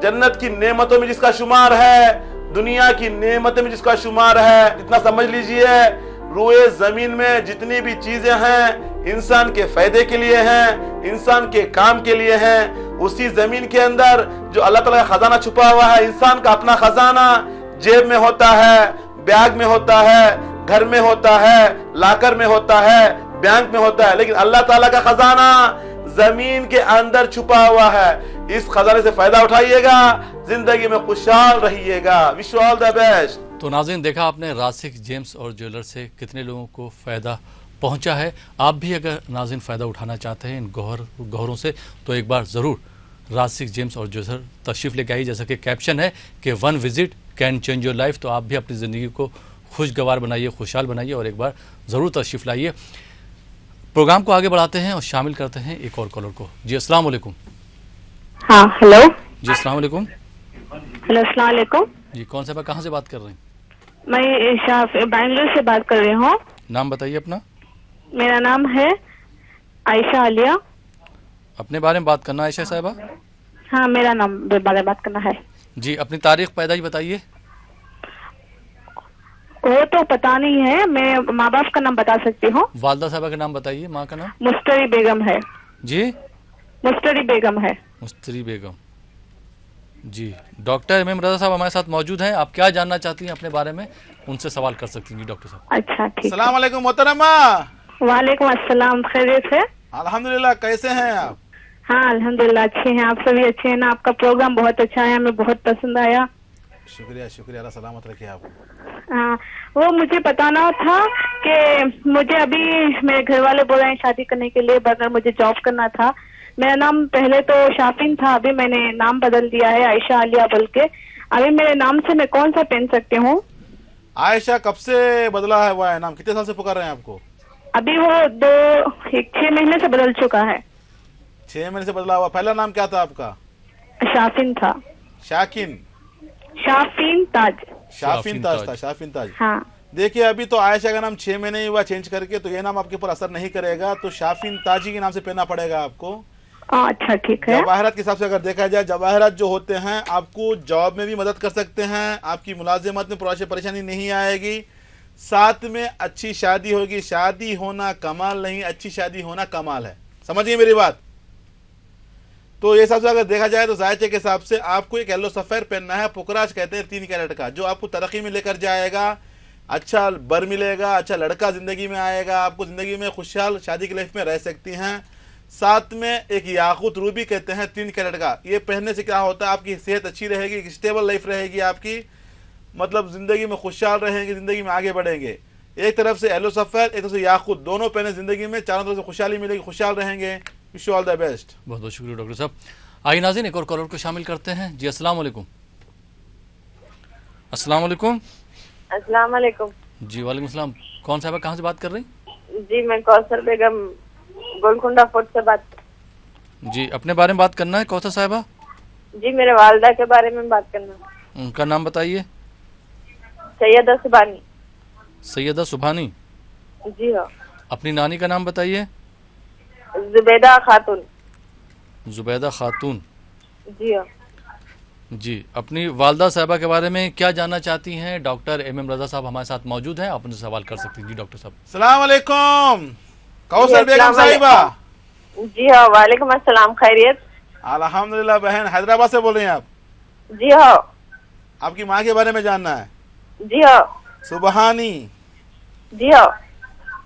जन्नत की नेमतों में जिसका शुमार है, दुनिया की नेमतों में जिसका शुमार है। इतना समझ लीजिए, रूए जमीन में जितनी भी चीजें हैं इंसान के फायदे के लिए हैं, इंसान के काम के लिए हैं। उसी जमीन के अंदर जो अल्लाह ताला का खजाना छुपा हुआ है, इंसान का अपना खजाना जेब में होता है, बैग में होता है, घर में होता है, लाकर में होता है, बैंक में होता है, लेकिन अल्लाह ताला का खजाना जमीन के अंदर छुपा हुआ है। इस खजाने से फायदा उठाइएगा, जिंदगी में खुशहाल रहिएगा। Wish you all the best. तो नाज़रीन, देखा आपने रासिक जेम्स और ज्वेलर से कितने लोगों को फ़ायदा पहुंचा है। आप भी अगर नाज़रीन फ़ायदा उठाना चाहते हैं इन गौहरों से, तो एक बार ज़रूर रासिक जेम्स और ज्वेलर तशरीफ़ लेके आइए। जैसा कि कैप्शन है कि 1 visit can change your life. तो आप भी अपनी ज़िंदगी को खुशगवार बनाइए, खुशहाल बनाइए और एक बार ज़रूर तशरीफ़ लाइए। प्रोग्राम को आगे बढ़ाते हैं और शामिल करते हैं एक और कॉलर को। जी अस्सलाम वालेकुम। हाँ हेलो। जी अस्सलाम वालेकुम। हेलो अस्सलाम वालेकुम। जी कौन सा कहाँ से बात कर रहे हैं? मैं बेंगलुरु से बात कर रही हूँ। नाम बताइए अपना। मेरा नाम है आयशा आलिया। अपने बारे में बात करना आयशा साहिबा? हाँ मेरा नाम बारे में बात करना है। जी अपनी तारीख पैदाइश बताइए। वो तो पता नहीं है, मैं माँ बाप का नाम बता सकती हूँ। वालदा साहिबा का नाम बताइए, माँ का नाम। मुस्तरी बेगम है। जी मुस्तरी बेगम है। मुस्तरी बेगम। जी डॉक्टर एम रजा साहब हमारे साथ मौजूद हैं। आप क्या जानना चाहती हैं अपने बारे में, उनसे सवाल कर सकती हैं। जी डॉक्टर साहब। अच्छा ठीक। अस्सलाम वालेकुम मोहतरमा। वालेकुम अस्सलाम, खैरियत है? अल्हम्दुलिल्लाह, कैसे हैं आप? हाँ अल्हम्दुलिल्लाह अच्छे हैं। आप सभी अच्छे हैं ना? आपका प्रोग्राम बहुत अच्छा है, हमें बहुत पसंद आया। शुक्रिया शुक्रिया, अल्लाह सलामत रखे आप। हाँ वो मुझे बताना था कि मुझे अभी मेरे घर वाले बोल रहे हैं शादी करने के लिए, मगर मुझे जॉब करना था। मेरा नाम पहले तो शाफिन था, अभी मैंने नाम बदल दिया है आयशा आलिया बोल के। अभी मेरे नाम से मैं कौन सा पहन सकती हूँ? आयशा कब से बदला है हुआ है नाम? कितने साल से पुकार रहे हैं आपको? अभी वो 6 महीने से बदल चुका है। 6 महीने से बदला हुआ। पहला नाम क्या था आपका? शाफिन था। शाकिन? शाफिन ताज। शाफिन ताज था, शाफिन ताज। हाँ देखिए अभी तो आयशा का नाम 6 महीने ही हुआ चेंज करके, तो ये नाम आपके ऊपर असर नहीं करेगा। तो शाफिन ताजी के नाम से पहनना पड़ेगा आपको। अच्छा ठीक है। जवाहरात के हिसाब से अगर देखा जाए, जवाहरात जो होते हैं आपको जॉब में भी मदद कर सकते हैं, आपकी मुलाजिमत में परेशानी नहीं आएगी, साथ में अच्छी शादी होगी। शादी होना कमाल नहीं, अच्छी शादी होना कमाल है। समझिए मेरी बात। तो ये हिसाब से अगर देखा जाए तो जायचे के हिसाब से आपको एक येलो सफेद पहनना है। पुकराज कहते हैं 3 कैरेट का, जो आपको तरक्की में लेकर जाएगा। अच्छा बर मिलेगा, अच्छा लड़का जिंदगी में आएगा, आपको जिंदगी में खुशहाल शादी की लाइफ में रह सकती हैं। साथ में एक याकूत रूबी कहते हैं 3 कैरेट का। ये पहनने से क्या होता है, आपकी सेहत अच्छी रहेगी, स्टेबल लाइफ रहेगी आपकी, मतलब जिंदगी में खुशहाल रहेंगे, जिंदगी में आगे बढ़ेंगे। एक तरफ से येलो सफेद, एक तरफ से याकूत, दोनों पहने जिंदगी में, चारों तरफ से खुशहाली मिलेगी, खुशहाल रहेंगे। Wish you all the best. बहुत बहुत शुक्रिया डॉक्टर साहब। आइए नाज़रीन एक और कॉलर को शामिल करते हैं। जी अस्सलाम वालेकुम। अस्सलाम वालेकुम। अस्सलाम वालेकुम। जी वालेकुम सलाम। कौन साहब कहाँ से बात कर रही? जी मैं कौसर बेगम गोलकुंडा फोर्ट से बात। जी अपने बारे में बात करना है कौसर साहिबा? जी मेरे वालदा के बारे में बात करना है। उनका नाम बताइए। सैयदा सुभानी। सैयदा सुभानी। जी हाँ। अपनी नानी का नाम बताइए। जुबैदा खातून। जुबैदा खातून। जी हाँ। जी अपनी वालदा साहिबा के बारे में क्या जानना चाहती हैं? डॉक्टर एम रजा साहब हमारे साथ मौजूद हैं, आप उनसे सवाल कर सकती हैं। जी डॉक्टर साहब। सलाम अलैकुम कौसर बेगम साहिबा। जी हाँ वालेकुम अस्सलाम, खैरियत? अल्हम्दुलिल्लाह बहन, हैदराबाद से बोल रही हैं आप? जी हाँ। आपकी माँ के बारे में जानना है? जी हाँ। सुबहानी। जी हाँ।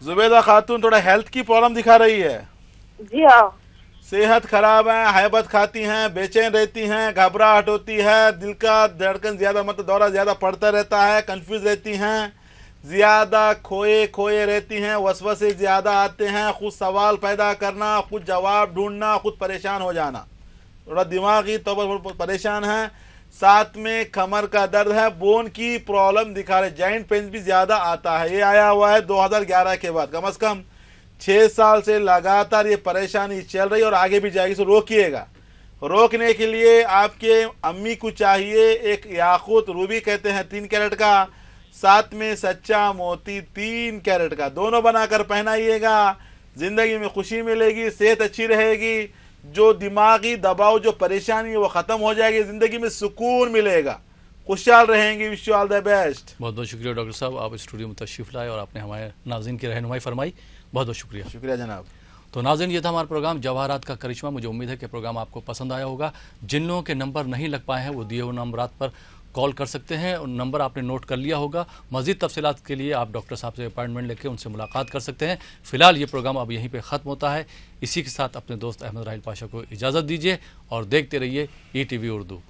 जुबैदा खातून, थोड़ा हेल्थ की प्रॉब्लम दिखा रही है। जी हाँ। सेहत खराब है, हैबत खाती हैं, बेचैन रहती हैं, घबराहट होती है, दिल का धड़कन ज्यादा मतलब दौरा ज्यादा पड़ता रहता है, कंफ्यूज रहती हैं, ज्यादा खोए खोए रहती हैं, वसवसे ज्यादा आते हैं, खुद सवाल पैदा करना, खुद जवाब ढूंढना, खुद परेशान हो जाना, थोड़ा दिमागी तौर पर परेशान है। साथ में कमर का दर्द है, बोन की प्रॉब्लम दिखा रहे, जॉइंट पेन भी ज्यादा आता है। ये आया हुआ है 2011 के बाद, कम से कम 6 साल से लगातार ये परेशानी चल रही और आगे भी जाएगी। इसे रोकिएगा। रोकने के लिए आपके अम्मी को चाहिए एक याकूत रूबी कहते हैं 3 कैरेट का, साथ में सच्चा मोती 3 कैरेट का, दोनों बनाकर पहनाइएगा। जिंदगी में खुशी मिलेगी, सेहत अच्छी रहेगी, जो दिमागी दबाव जो परेशानी है वो खत्म हो जाएगी, जिंदगी में सुकून मिलेगा, खुशहाल रहेंगे। Wish you all the best. बहुत बहुत शुक्रिया डॉक्टर साहब, आप स्टूडियो में तशरीफ लाए और आपने हमारे नाज़रीन की रहनुमाई फरमाई। बहुत बहुत शुक्रिया। शुक्रिया जनाब। तो नाज़रीन ये था हमारा प्रोग्राम जवाहरात का करिश्मा। मुझे उम्मीद है कि प्रोग्राम आपको पसंद आया होगा। जिन लोगों के नंबर नहीं लग पाए हैं वो दिए हुए नंबरात पर कॉल कर सकते हैं। नंबर आपने नोट कर लिया होगा। मज़ीद तफसीलात के लिए आप डॉक्टर साहब से अपॉइंटमेंट लेकर उनसे मुलाकात कर सकते हैं। फ़िलहाल ये प्रोग्राम अब यहीं पे ख़त्म होता है। इसी के साथ अपने दोस्त अहमद राहिल पाशा को इजाज़त दीजिए और देखते रहिए ETV उर्दू।